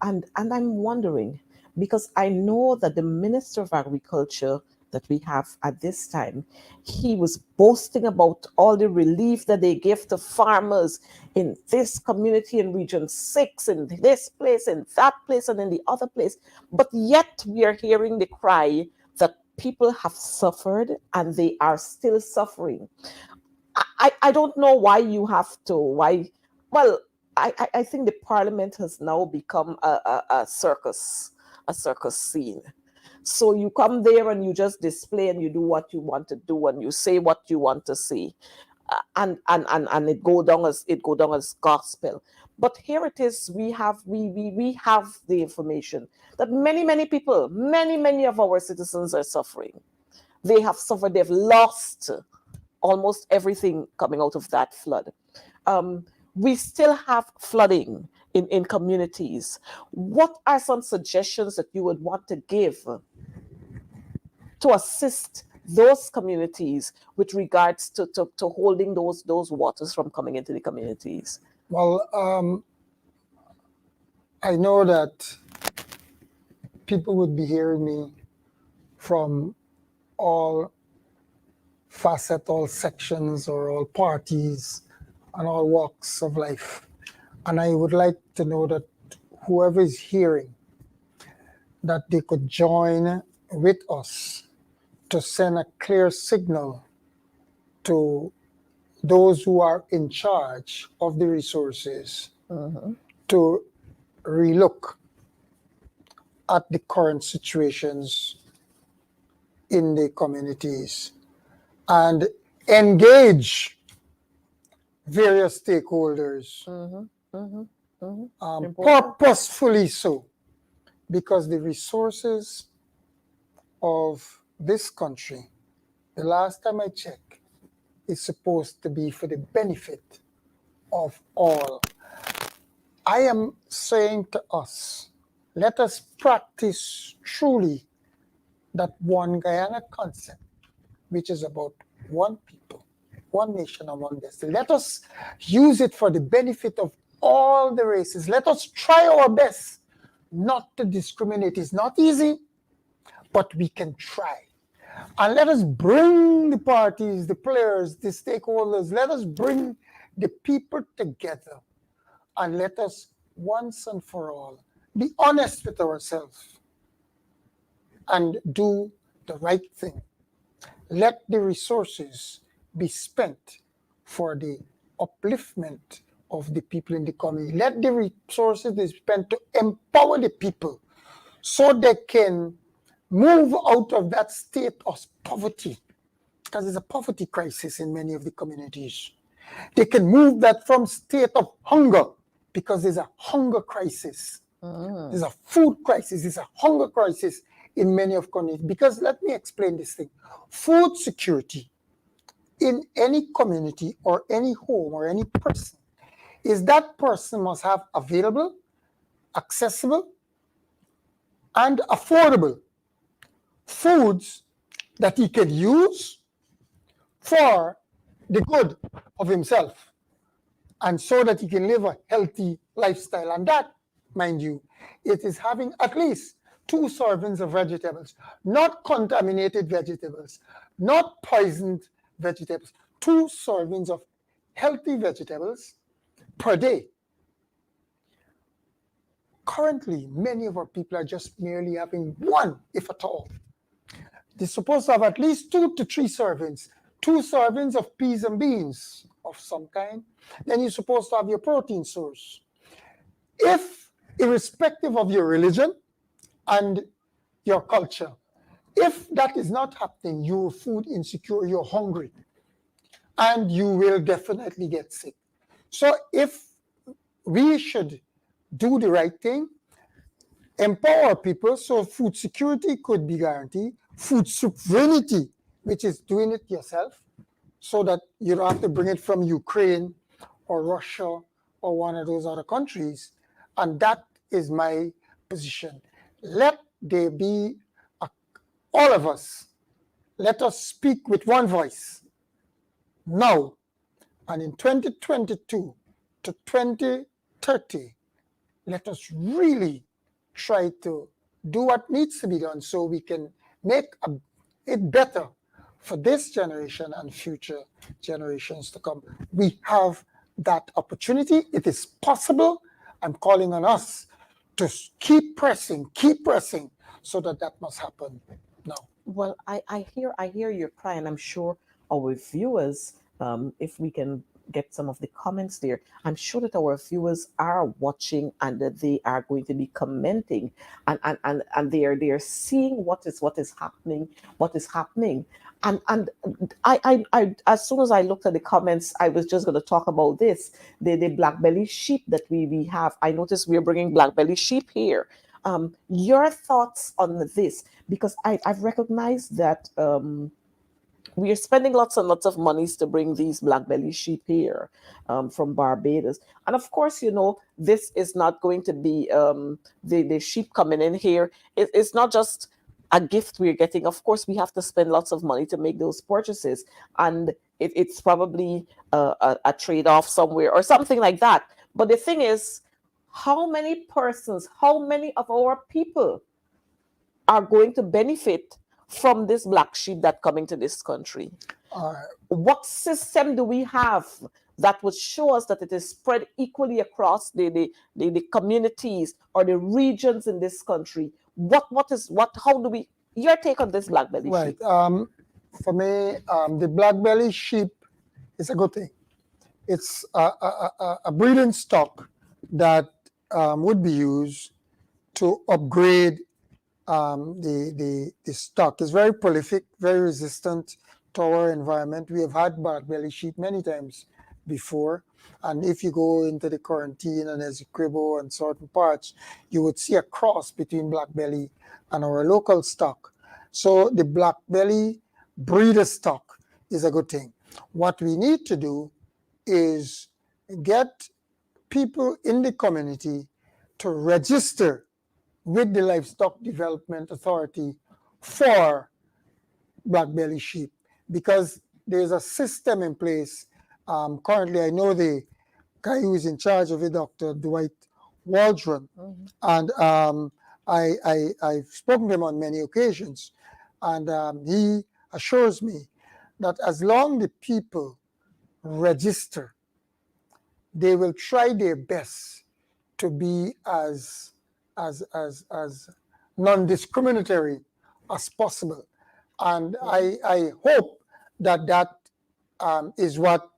Speaker 1: and I'm wondering because I know that the Minister of Agriculture that we have at this time, he was boasting about all the relief that they give to farmers in this community in Region 6, in this place, in that place, and in the other place. But yet we are hearing the cry that people have suffered and they are still suffering. I don't know why you have to, why, well, I think the parliament has now become a circus scene. So you come there and you just display and you do what you want to do and you say what you want to say. And it go down as gospel. But here it is, we have the information that many people, many of our citizens are suffering. They have suffered, they've lost almost everything coming out of that flood. We still have flooding in communities. What are some suggestions that you would want to give to assist those communities with regards to holding those waters from coming into the communities?
Speaker 3: Well, I know that people would be hearing me from all facets, all sections, or all parties, and all walks of life. And I would like to know that whoever is hearing, that they could join with us to send a clear signal to those who are in charge of the resources to relook at the current situations in the communities and engage various stakeholders, purposefully so, because the resources of this country, the last time I checked, is supposed to be for the benefit of all. I am saying to us, let us practice truly that one Guyana concept, which is about one people, one nation, and one destiny. Let us use it for the benefit of all the races. Let us try our best not to discriminate. It's not easy, but we can try. And let us bring the parties, the players, the stakeholders, let us bring the people together, and let us once and for all be honest with ourselves and do the right thing. Let the resources be spent for the upliftment of the people in the community. Let the resources be spent to empower the people so they can move out of that state of poverty, because there's a poverty crisis in many of the communities. They can move that from state of hunger, because there's a hunger crisis. There's a food crisis, there's a hunger crisis in many of communities. Because let me explain this thing. Food security in any community or any home or any person is that person must have available, accessible, and affordable foods that he can use for the good of himself, and so that he can live a healthy lifestyle. And that, mind you, it is having at least 2 servings of vegetables, not contaminated vegetables, not poisoned vegetables, 2 servings of healthy vegetables per day. Currently, many of our people are just merely having 1, if at all. They're supposed to have at least 2 to 3 servings, 2 servings of peas and beans of some kind. Then you're supposed to have your protein source. If, irrespective of your religion and your culture, if that is not happening, you're food insecure, you're hungry, and you will definitely get sick. So if we should do the right thing, empower people so food security could be guaranteed, food sovereignty, which is doing it yourself, so that you don't have to bring it from Ukraine or Russia or one of those other countries. And that is my position. Let there be, all of us, let us speak with one voice now and in 2022 to 2030, let us really try to do what needs to be done so we can make it better for this generation and future generations to come. We have that opportunity. It is possible. I'm calling on us to keep pressing so that must happen now.
Speaker 1: Well, I hear your cry, and I'm sure our viewers, if we can get some of the comments there, I'm sure that our viewers are watching and that they are going to be commenting, and they are seeing what is happening, and I as soon as I looked at the comments, I was just going to talk about this, the black belly sheep that we have. I noticed we're bringing black belly sheep here. Your thoughts on this, because I've recognized that we are spending lots and lots of monies to bring these black belly sheep here from Barbados. And of course, this is not going to be the sheep coming in here. It's not just a gift we're getting. Of course, we have to spend lots of money to make those purchases. And it's probably a trade-off somewhere or something like that. But the thing is, how many persons, how many of our people are going to benefit from this black sheep that coming to this country? What system do we have that would show us that it is spread equally across the communities or the regions in this country? How do we, your take on this black belly sheep?
Speaker 3: For me, the black belly sheep is a good thing. It's a breeding stock that would be used to upgrade the stock. Is very prolific, very resistant to our environment. We have had black belly sheep many times before, and if you go into the quarantine and Essequibo and certain parts, you would see a cross between black belly and our local stock. So the black belly breeder stock is a good thing. What we need to do is get people in the community to register with the Livestock Development Authority for black belly sheep, because there's a system in place. Currently, I know the guy who is in charge of it, Dr. Dwight Waldron, and I've spoken to him on many occasions, and he assures me that as long the people register, they will try their best to be as non-discriminatory as possible. And I hope that is what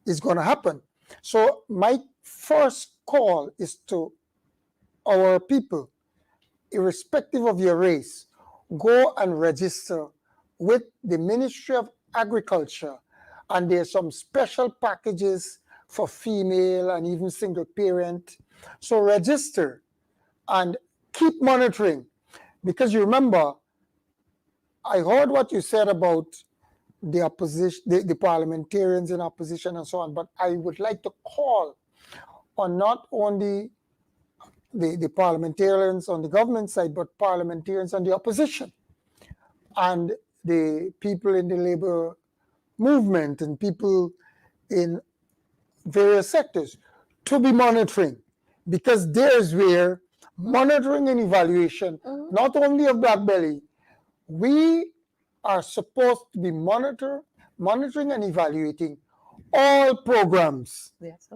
Speaker 3: is going to happen. So my first call is to our people, irrespective of your race, go and register with the Ministry of Agriculture, and there's some special packages for female and even single parent. So register and keep monitoring, because you remember, I heard what you said about the opposition, the parliamentarians in opposition and so on, but I would like to call on not only the parliamentarians on the government side, but parliamentarians on the opposition and the people in the labor movement and people in various sectors to be monitoring, because there's where monitoring and evaluation, not only of black belly, we are supposed to be monitoring and evaluating all programs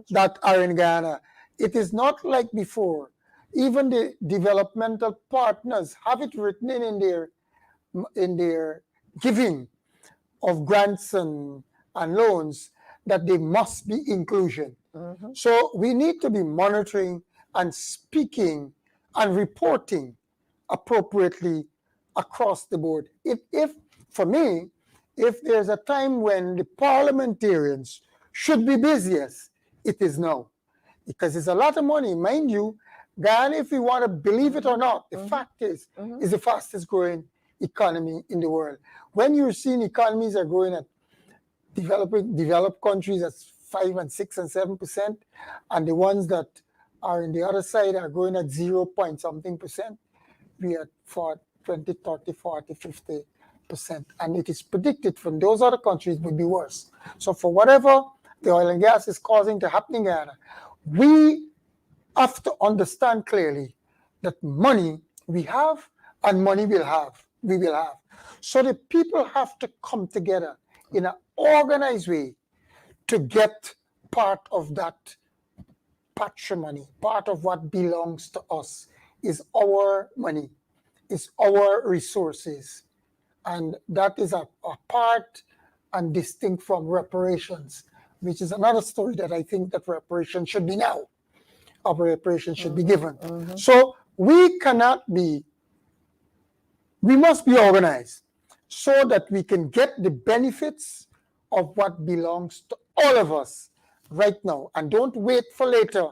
Speaker 3: that are in Guyana. It is not like before. Even the developmental partners have it written in their giving of grants and loans that there must be inclusion. So we need to be monitoring and speaking and reporting appropriately across the board. If for me, if there's a time when the parliamentarians should be busiest, it is now, because it's a lot of money. Mind you, Guyana, if we want to believe it or not, the fact is the fastest growing economy in the world. When you're seeing economies are growing at developed countries at 5 and 6 and 7%, and the ones that are in the other side are growing at 0 point something percent, we are for 20, 30, 40, 50 And it is predicted from those other countries would be worse. So for whatever the oil and gas is causing to happen in Guyana, we have to understand clearly that money we have and money we will have. So the people have to come together in an organized way to get part of that patrimony, part of what belongs to us is our money, is our resources. And that is a part and distinct from reparations, which is another story that I think that reparations should be now. Or reparations should be given. So we must be organized so that we can get the benefits of what belongs to all of us right now. And don't wait for later.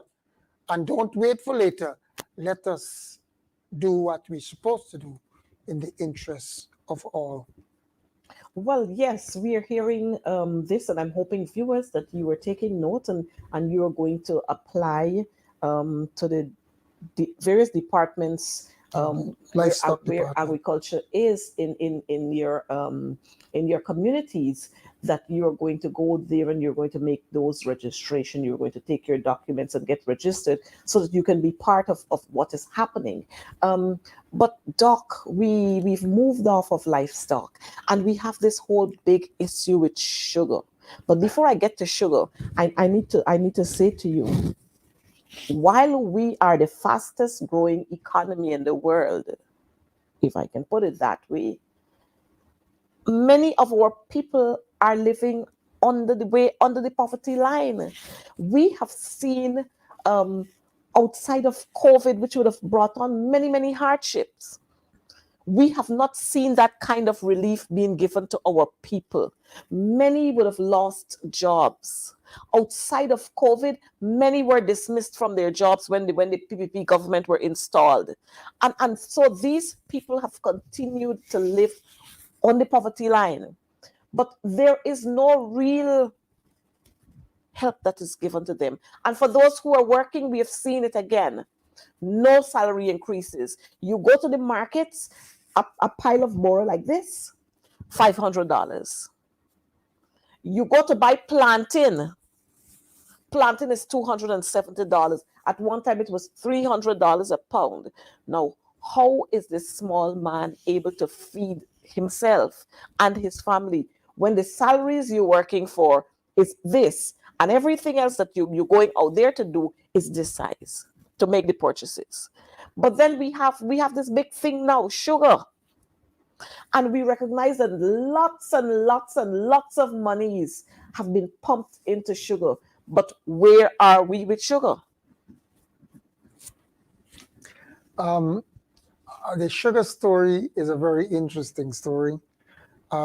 Speaker 3: Let us do what we're supposed to do in the interests of all.
Speaker 1: Well, yes, we are hearing this, and I'm hoping, viewers, that you are taking note and you are going to apply to the various departments
Speaker 3: Livestock
Speaker 1: where
Speaker 3: department.
Speaker 1: agriculture is in your communities, that you are going to go there and you're going to make those registration, you're going to take your documents and get registered so that you can be part of what is happening. But Doc, we've moved off of livestock and we have this whole big issue with sugar. But before I get to sugar, I need to say to you, while we are the fastest growing economy in the world, if I can put it that way, many of our people are living under the poverty line. We have seen outside of COVID, which would have brought on many hardships, we have not seen that kind of relief being given to our people. Many would have lost jobs. Outside of COVID, many were dismissed from their jobs when the PPP government were installed. And so these people have continued to live on the poverty line. But there is no real help that is given to them. And for those who are working, we have seen it again. No salary increases. You go to the markets, a pile of boro like this, $500. You go to buy plantain. Plantain is $270. At one time, it was $300 a pound. Now, how is this small man able to feed himself and his family when the salaries you're working for is this, and everything else that you're going out there to do is this size to make the purchases? But then we have this big thing now, sugar. And we recognize that lots and lots of monies have been pumped into sugar. But where are we with sugar?
Speaker 3: The sugar story is a very interesting story. We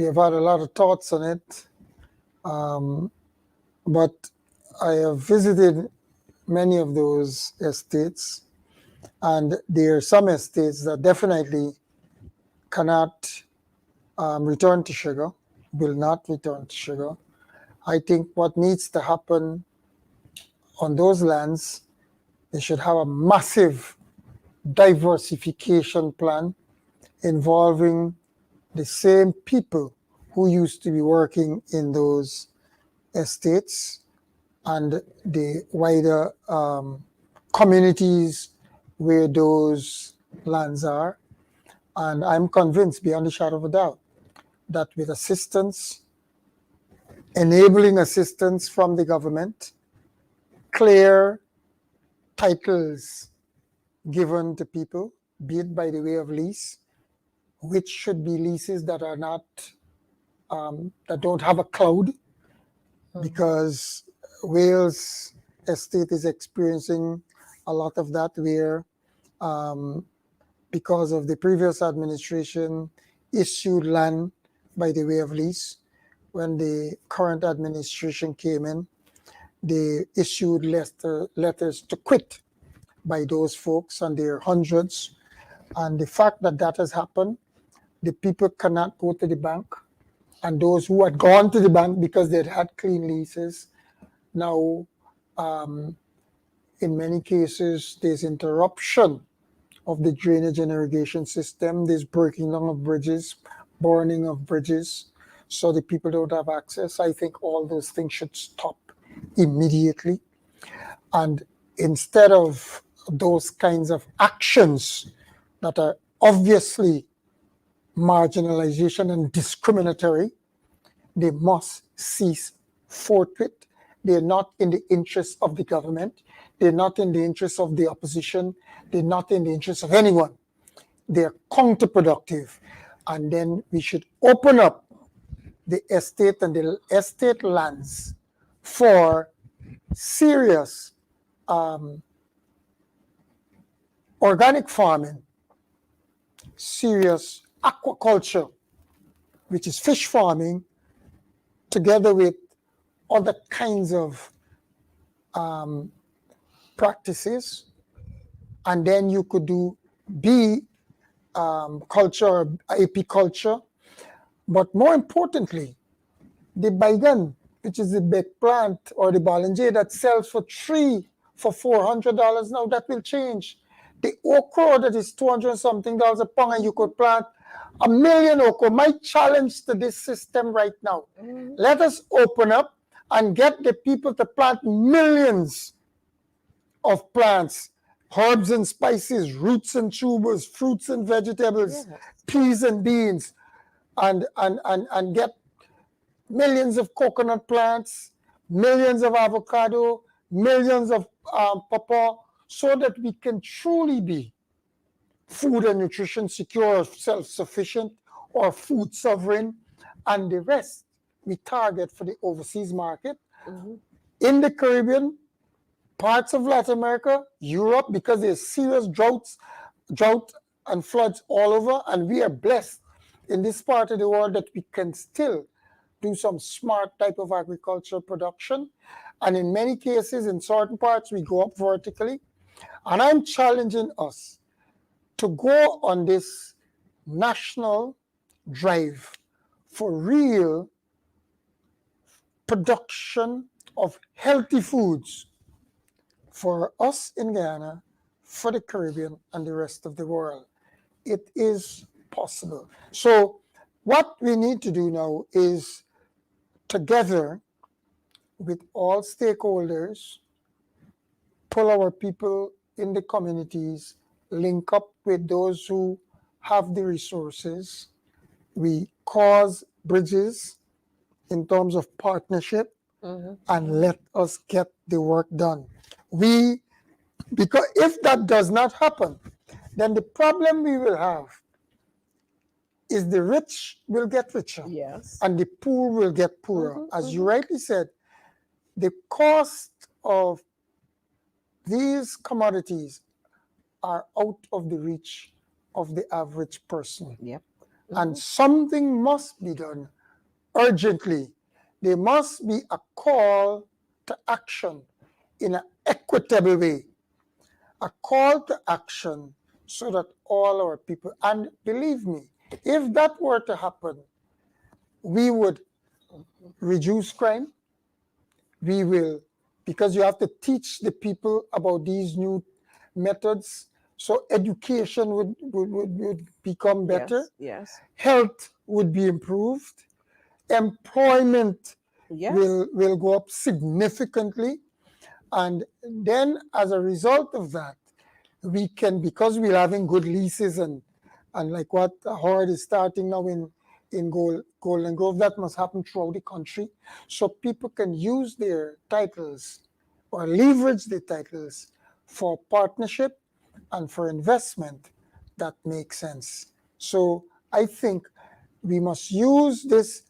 Speaker 3: have had a lot of thoughts on it. But I have visited many of those estates, and there are some estates that definitely cannot return to sugar, will not return to sugar. I think what needs to happen on those lands, they should have a massive diversification plan involving the same people who used to be working in those estates and the wider communities where those lands are. And I'm convinced beyond a shadow of a doubt that with assistance, enabling assistance from the government, clear titles given to people, be it by the way of lease, which should be leases that are not, that don't have a cloud, because Wales estate is experiencing a lot of that, where because of the previous administration issued land by the way of lease. When the current administration came in, they issued letters to quit by those folks, and there are hundreds. And the fact that that has happened, the people cannot go to the bank. And those who had gone to the bank because they'd had clean leases, now in many cases there's interruption of the drainage and irrigation system. There's breaking down of bridges, burning of bridges, so the people don't have access. I think all those things should stop immediately. And instead of those kinds of actions that are obviously marginalization and discriminatory, they must cease forthwith. They're not in the interest of the government. They're not in the interest of the opposition. They're not in the interest of anyone. They're counterproductive. And then we should open up the estate and the estate lands for serious organic farming, serious aquaculture, which is fish farming, together with other kinds of practices. And then you could do bee culture, apiculture. But more importantly, the baigan, which is the big plant, or the balanje that sells for $400 now, that will change. The okra that is $200 something a pound, and you could plant 1 million okra. My challenge to this system right now, let us open up and get the people to plant millions of plants, herbs and spices, roots and tubers, fruits and vegetables, peas and beans, and get millions of coconut plants, millions of avocado, millions of pawpaw, so that we can truly be food and nutrition secure, self-sufficient, or food sovereign, and the rest we target for the overseas market. In the Caribbean, parts of Latin America, Europe, because there's serious drought and floods all over, and we are blessed in this part of the world that we can still do some smart type of agricultural production. And in many cases, in certain parts, we go up vertically. And I'm challenging us to go on this national drive for real production of healthy foods for us in Guyana, for the Caribbean, and the rest of the world. It is possible. So what we need to do now is, together with all stakeholders, pull our people in the communities, link up with those who have the resources. We cause bridges in terms of partnership, and let us get the work done. Because if that does not happen, then the problem we will have is the rich will get richer, and the poor will get poorer. As you rightly said, the cost of these commodities are out of the reach of the average person. And something must be done urgently. There must be a call to action in an equitable way, a call to action so that all our people, and believe me, if that were to happen, we would reduce crime. We will, because you have to teach the people about these new methods, so education would become better. Health would be improved. Employment will go up significantly. And then as a result of that, we can, because we're having good leases and like what Howard is starting now in Golden Grove, that must happen throughout the country. So people can use their titles or leverage the titles for partnership and for investment that makes sense. So I think we must use this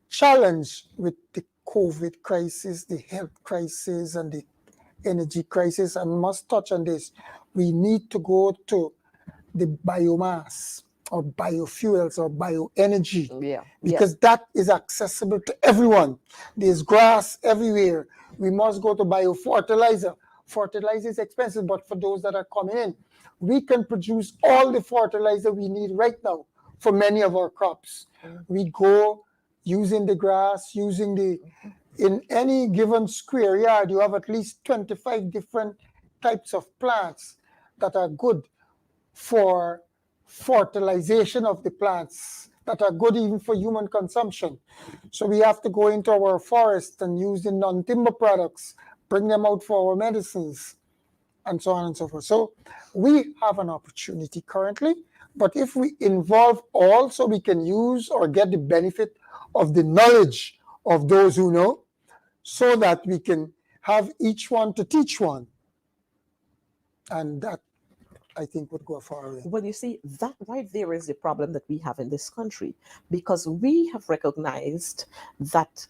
Speaker 3: challenge with the COVID crisis, the health crisis, and the energy crisis, and must touch on this. We need to go to the biomass or biofuels or bioenergy, because that is accessible to everyone. There's grass everywhere. We must go to biofertilizer. Fertilizer is expensive, but for those that are coming in, we can produce all the fertilizer we need right now for many of our crops. We go using the grass, in any given square yard, you have at least 25 different types of plants that are good for fertilization of the plants that are good even for human consumption. So we have to go into our forests and use the non-timber products, bring them out for our medicines, and so on and so forth. So we have an opportunity currently, but if we involve all so we can use or get the benefit of the knowledge of those who know, so that we can have each one to teach one. And that, I think, would go far away.
Speaker 1: Well, you see, that right there is the problem that we have in this country, because we have recognized that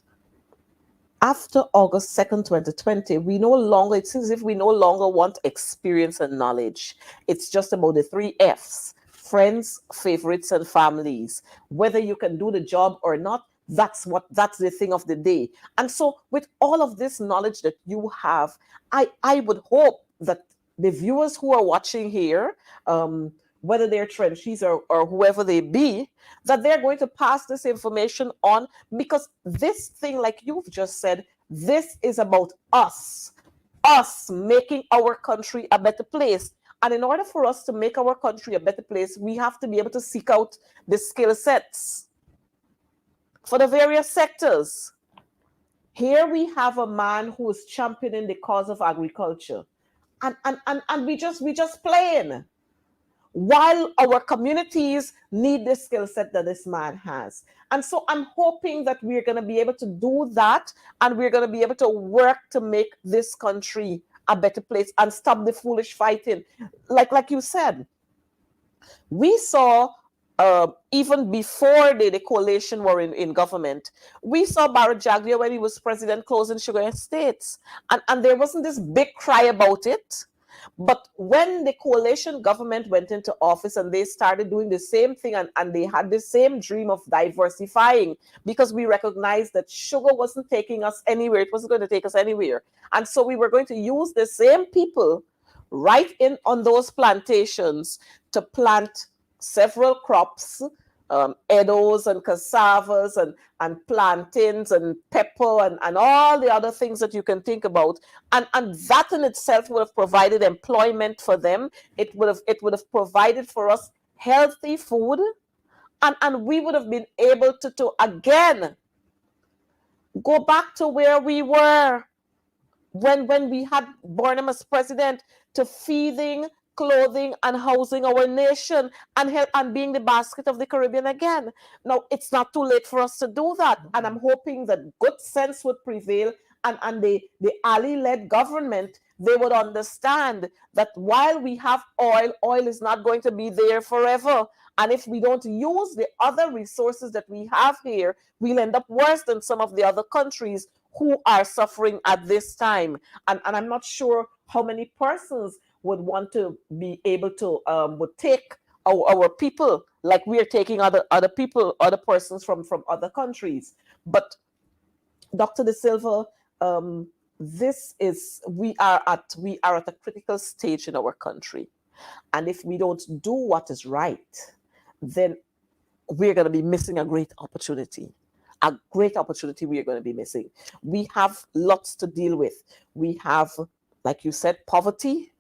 Speaker 1: after August 2nd, 2020, we no longer, it seems as if we no longer want experience and knowledge. It's just about the 3 F's: friends, favorites, and families. Whether you can do the job or not, that's the thing of the day. And so with all of this knowledge that you have, I would hope that the viewers who are watching here, whether they're trenchies or whoever they be, that they're going to pass this information on, because this thing, like you've just said, this is about us making our country a better place. And in order for us to make our country a better place, we have to be able to seek out the skill sets for the various sectors. Here we have a man who is championing the cause of agriculture. And we just playing, while our communities need the skill set that this man has. And so I'm hoping that we're going to be able to do that, and we're going to be able to work to make this country a better place and stop the foolish fighting. Like you said, we saw even before the coalition were in government, we saw Barrett Jagdeo when he was president closing sugar estates. And there wasn't this big cry about it. But when the coalition government went into office and they started doing the same thing, and they had the same dream of diversifying, because we recognized that sugar wasn't taking us anywhere. It wasn't going to take us anywhere. And so we were going to use the same people right in on those plantations to plant several crops, edos and cassavas and plantains and pepper and all the other things that you can think about. And that in itself would have provided employment for them. It would have provided for us healthy food, and we would have been able to again go back to where we were when we had Burnham as president, to feeding, clothing, and housing our nation, and being the basket of the Caribbean again. Now, it's not too late for us to do that, and I'm hoping that good sense would prevail, and the Ali-led government, they would understand that while we have oil is not going to be there forever, and if we don't use the other resources that we have here, we'll end up worse than some of the other countries who are suffering at this time. And I'm not sure how many persons would want to be able to would take our people like we are taking other people, other persons from other countries. But Dr. De Silva, we are at a critical stage in our country, and if we don't do what is right, then we're going to be missing a great opportunity. A great opportunity we are going to be missing. We have lots to deal with. We have, like you said, poverty.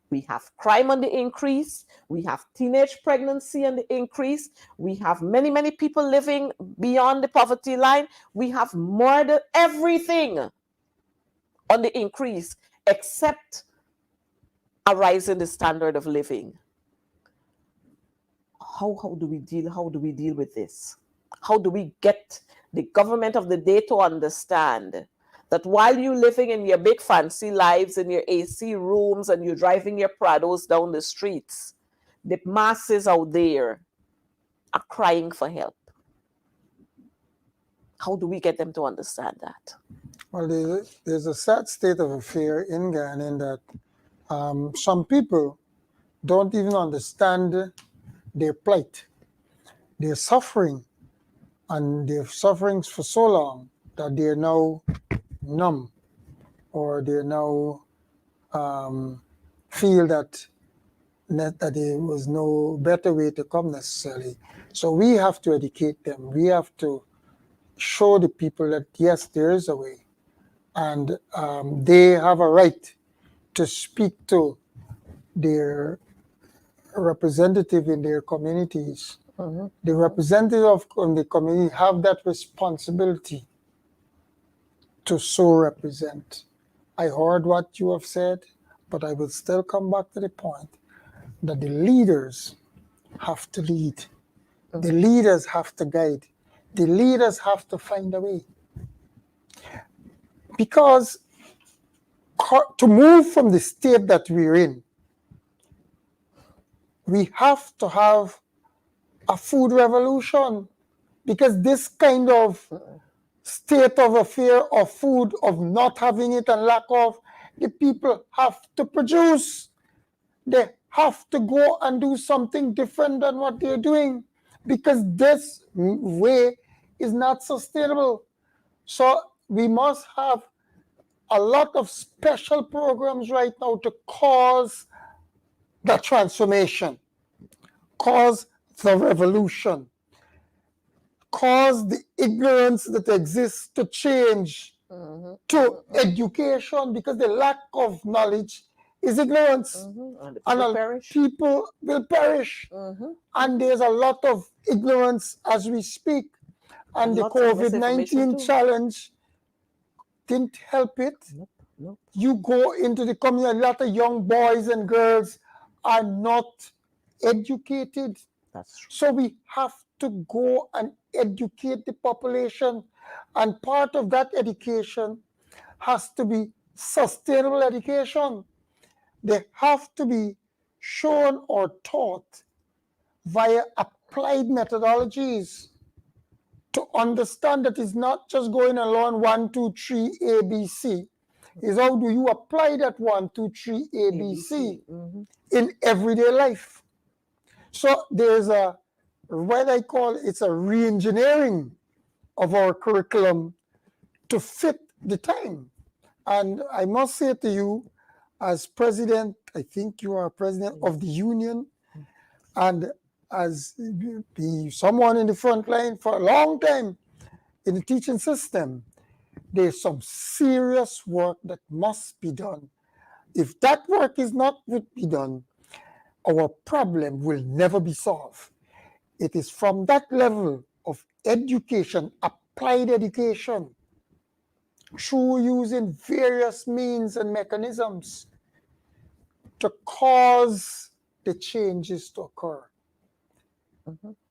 Speaker 1: We have crime on the increase. We have teenage pregnancy on the increase. We have many, many people living beyond the poverty line. We have murder, everything on the increase, except a rise in the standard of living. How do we deal with this? How do we get the government of the day to understand that while you're living in your big fancy lives, in your AC rooms, and you're driving your Prados down the streets, the masses out there are crying for help? How do we get them to understand that?
Speaker 3: Well, there's a sad state of affair in Ghana in that some people don't even understand their plight. They're suffering, and they're suffering for so long that they're now numb, or they now feel that there was no better way to come necessarily. So we have to educate them. We have to show the people that yes, there is a way, and they have a right to speak to their representative in their communities.
Speaker 1: Mhm.
Speaker 3: The representative of the community have that responsibility to so represent. I heard what you have said, but I will still come back to the point that the leaders have to lead. The leaders have to guide. The leaders have to find a way. Because to move from the state that we're in, we have to have a food revolution, because this kind of state of affair of food, of not having it and lack of, the people have to produce. They have to go and do something different than what they're doing, because this way is not sustainable. So we must have a lot of special programs right now to cause the transformation, cause the revolution, cause the ignorance that exists to change to education, because the lack of knowledge is ignorance.
Speaker 1: And the
Speaker 3: And
Speaker 1: people perish.
Speaker 3: people will perish. And there's a lot of ignorance as we speak. And the
Speaker 1: lots of misinformation
Speaker 3: COVID-19
Speaker 1: too.
Speaker 3: challenge didn't help it.
Speaker 1: Nope.
Speaker 3: You go into the community, a lot of young boys and girls are not educated.
Speaker 1: That's true.
Speaker 3: So we have to go and educate the population. And part of that education has to be sustainable education. They have to be shown or taught via applied methodologies to understand that it's not just going along 1, 2, 3, ABC. Is how do you apply that 1, 2, 3, ABC in everyday life? So there's a, what I call, it's a re-engineering of our curriculum to fit the time. And I must say to you, as president, I think you are president of the union, and as someone in the front line for a long time in the teaching system, there's some serious work that must be done. If that work is not to be done, our problem will never be solved. It is from that level of education, applied education, through using various means and mechanisms to cause the changes to occur.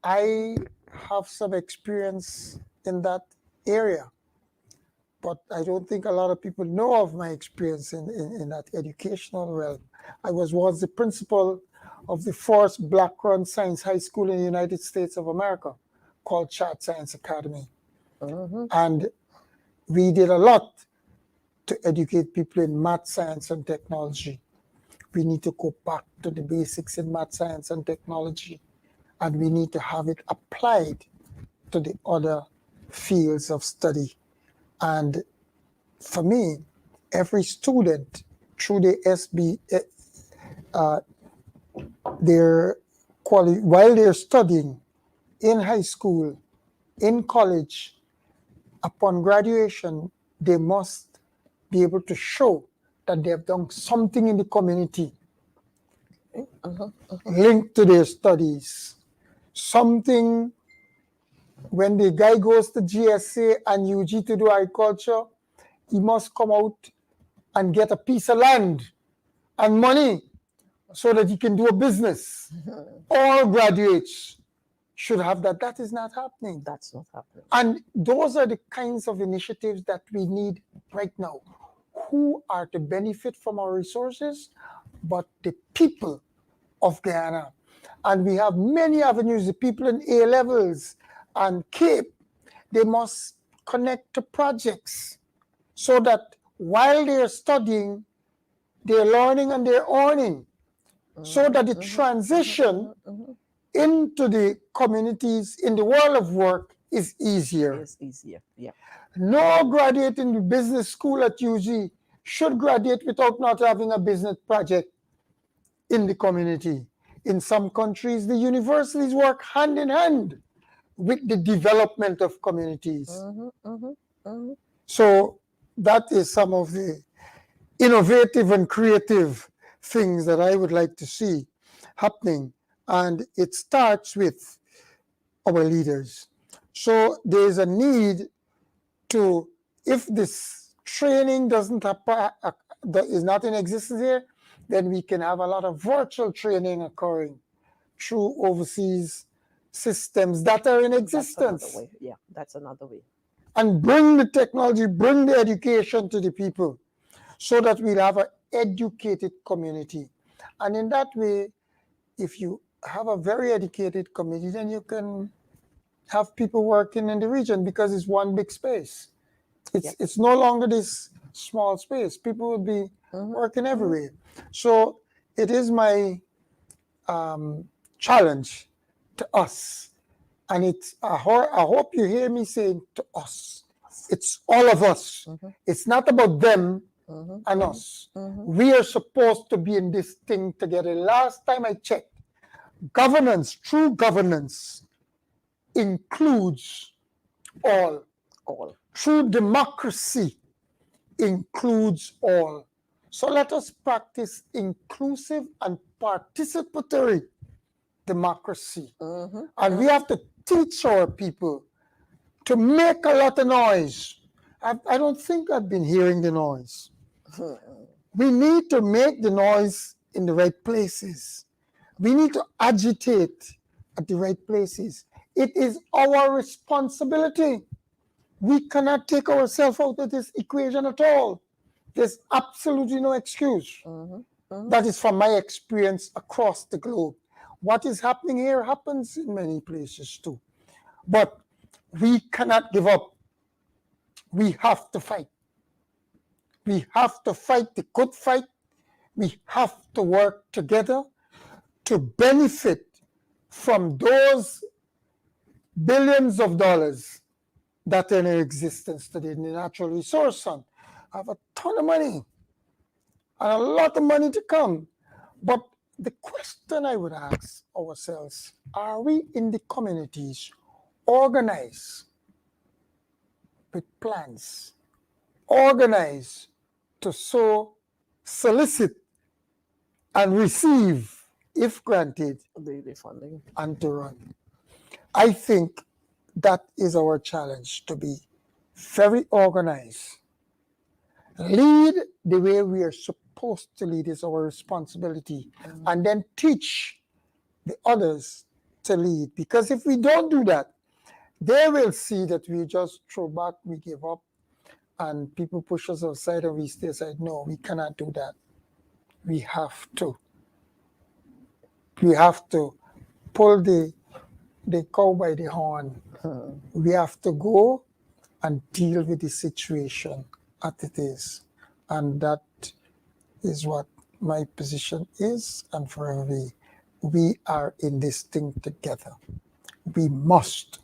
Speaker 3: I have some experience in that area, but I don't think a lot of people know of my experience in that educational realm. I was once the principal of the first Black-run science high school in the United States of America, called Chart Science Academy. And we did a lot to educate people in math, science, and technology. We need to go back to the basics in math, science, and technology, and we need to have it applied to the other fields of study. And for me, every student through the SB, while they're studying in high school, in college, upon graduation, they must be able to show that they have done something in the community linked to their studies. Something, when the guy goes to GSA and UG to do agriculture, he must come out and get a piece of land and money so that he can do a business. All graduates should have that. That is not happening.
Speaker 1: That's not happening.
Speaker 3: And those are the kinds of initiatives that we need right now. Who are to benefit from our resources, but the people of Guyana. And we have many avenues. The people in A levels and Cape, they must connect to projects so that while they're studying, they're learning and they're earning, so that the transition into the communities in the world of work is easier.
Speaker 1: It's easier. Yeah.
Speaker 3: No graduate in the business school at UG should graduate without not having a business project in the community. In some countries, the universities work hand in hand with the development of communities. So that is some of the innovative and creative things that I would like to see. happening, and it starts with our leaders. So there's a need to, if this training doesn't is not in existence here, then we can have a lot of virtual training occurring through overseas systems that are in existence.
Speaker 1: That's another way. Yeah, that's another way.
Speaker 3: And bring the technology, bring the education to the people so that we'll have an educated community. And in that way, if you have a very educated community, then you can have people working in the region because it's one big space. It's no longer this small space. People will be working everywhere. So it is my challenge to us. And it's I hope you hear me saying to us. It's all of us. It's not about them and us. We are supposed to be in this thing together. Last time I checked, governance, true governance, includes all. True democracy includes all. So let us practice inclusive and participatory democracy. And we have to teach our people to make a lot of noise. I don't think I've been hearing the noise. We need to make the noise in the right places. We need to agitate at the right places. It is our responsibility. We cannot take ourselves out of this equation at all. There's absolutely no excuse. That is from my experience across the globe. What is happening here happens in many places too. But we cannot give up. We have to fight. We have to fight the good fight. We have to work together to benefit from those billions of dollars that are in existence today in the natural resource fund. I have a ton of money and a lot of money to come. But the question I would ask ourselves, are we in the communities organized with plans, organized to solicit and receive, if granted,
Speaker 1: The funding.
Speaker 3: and to run? I think that is our challenge, to be very organized. Lead the way we are supposed to lead is our responsibility, and then teach the others to lead. Because if we don't do that, they will see that we just throw back, we give up, and people push us aside and we stay aside. No, we cannot do that. We have to. We have to pull the cow by the horn. We have to go and deal with the situation as it is. And that is what my position is. And forever we are in this thing together. We must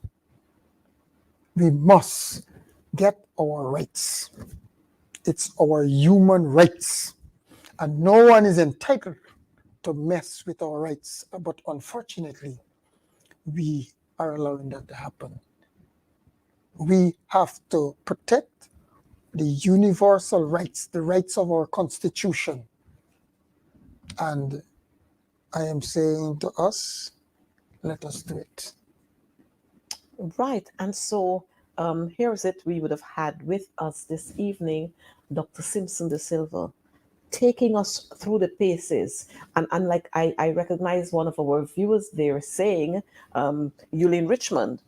Speaker 3: get our rights. It's our human rights. And no one is entitled to mess with our rights. But unfortunately, we are allowing that to happen. We have to protect the universal rights, the rights of our Constitution. And I am saying to us, let us do it.
Speaker 1: Right. And so here is it. We would have had with us this evening Dr. Simpson De Silva, taking us through the paces. And like I recognize one of our viewers there saying, Yulene Richmond,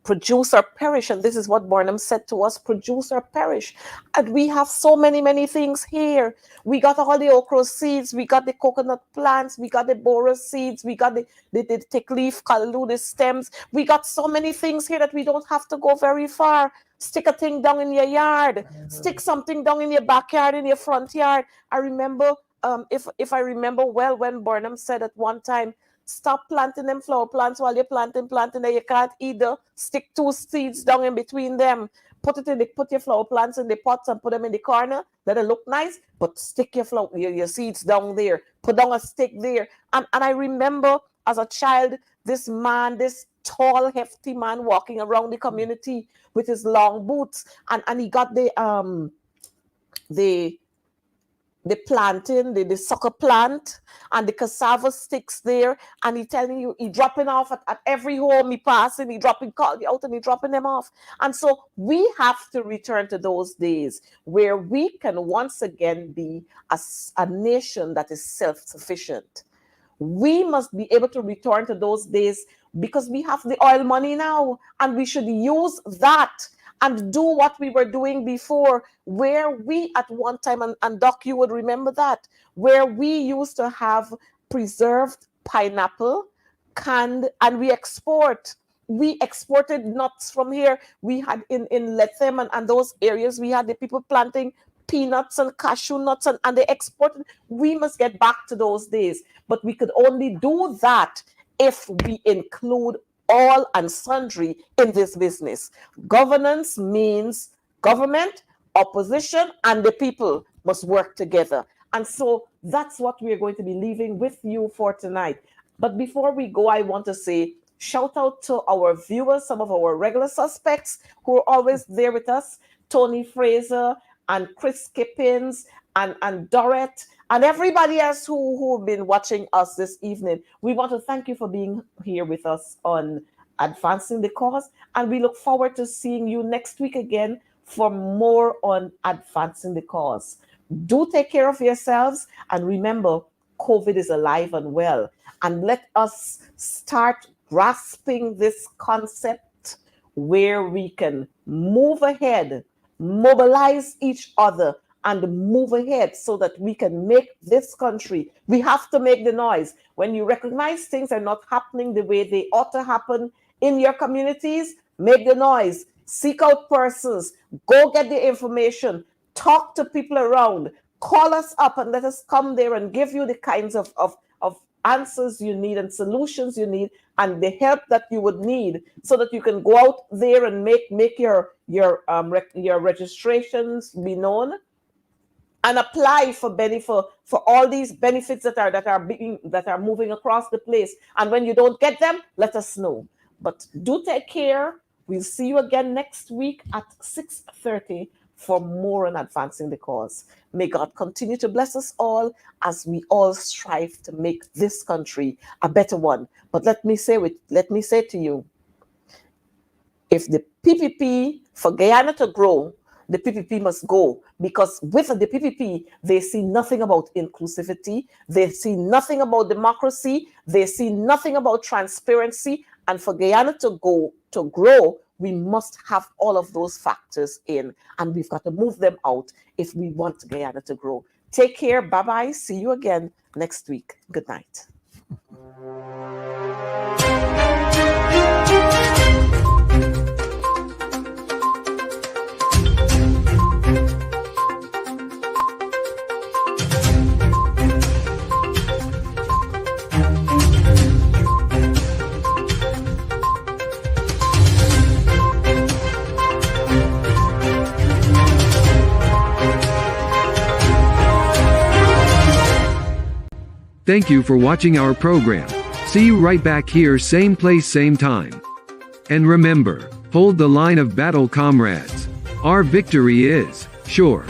Speaker 1: produce or perish. And this is what Barnum said to us, produce or perish. And we have so many things here. We got all the okra seeds, we got the coconut plants, we got the borer seeds, we got the thick leaf callaloo, the stems. We got so many things here that we don't have to go very far. Stick a thing down in your yard, stick something down in your backyard, in your front yard. I remember, if I remember well, when Barnum said at one time, stop planting them flower plants while you're planting that you can't either. Stick 2 seeds down in between them. Put your flower plants in the pots and put them in the corner. Let it look nice, but stick your seeds down there. Put down a stick there. And I remember as a child, this tall, hefty man walking around the community with his long boots, and he got the the planting, the sucker plant, and the cassava sticks there, and he telling you, he dropping off at every home he passing, he dropping call you out and he dropping them off. And so we have to return to those days where we can once again be a nation that is self-sufficient. We must be able to return to those days because we have the oil money now, and we should use that and do what we were doing before, where we at one time, and Doc, you would remember that, where we used to have preserved pineapple, canned, and we exported nuts from here. We had in Lethem and those areas, we had the people planting peanuts and cashew nuts, and they exported. We must get back to those days, but we could only do that if we include all and sundry in this business. Governance means government, opposition, and the people must work together. And so that's what we're going to be leaving with you for tonight. But before we go, I want to say, shout out to our viewers, some of our regular suspects who are always there with us, Tony Fraser and Chris Kippins and Dorrit, and everybody else who've been watching us this evening. We want to thank you for being here with us on Advancing the Cause, and we look forward to seeing you next week again for more on Advancing the Cause. Do take care of yourselves, and remember, COVID is alive and well, and let us start grasping this concept where we can move ahead, mobilize each other, and move ahead so that we can make this country. We have to make the noise. When you recognize things are not happening the way they ought to happen in your communities, make the noise. Seek out persons. Go get the information. Talk to people around. Call us up and let us come there and give you the kinds of answers you need and solutions you need and the help that you would need so that you can go out there and make your registrations be known and apply for all these benefits that are moving across the place. And when you don't get them, let us know. But do take care. We'll see you again next week at 6:30 for more on Advancing the Cause. May God continue to bless us all as we all strive to make this country a better one. But let me say to you, if the PPP, for Guyana to grow, the PPP must go, because with the PPP, they see nothing about inclusivity, they see nothing about democracy, they see nothing about transparency, and for Guyana to grow, we must have all of those factors in, and we've got to move them out if we want Guyana to grow. Take care. Bye-bye. See you again next week. Good night.
Speaker 4: Thank you for watching our program. See you right back here, same place, same time. And remember, hold the line of battle, comrades. Our victory is sure.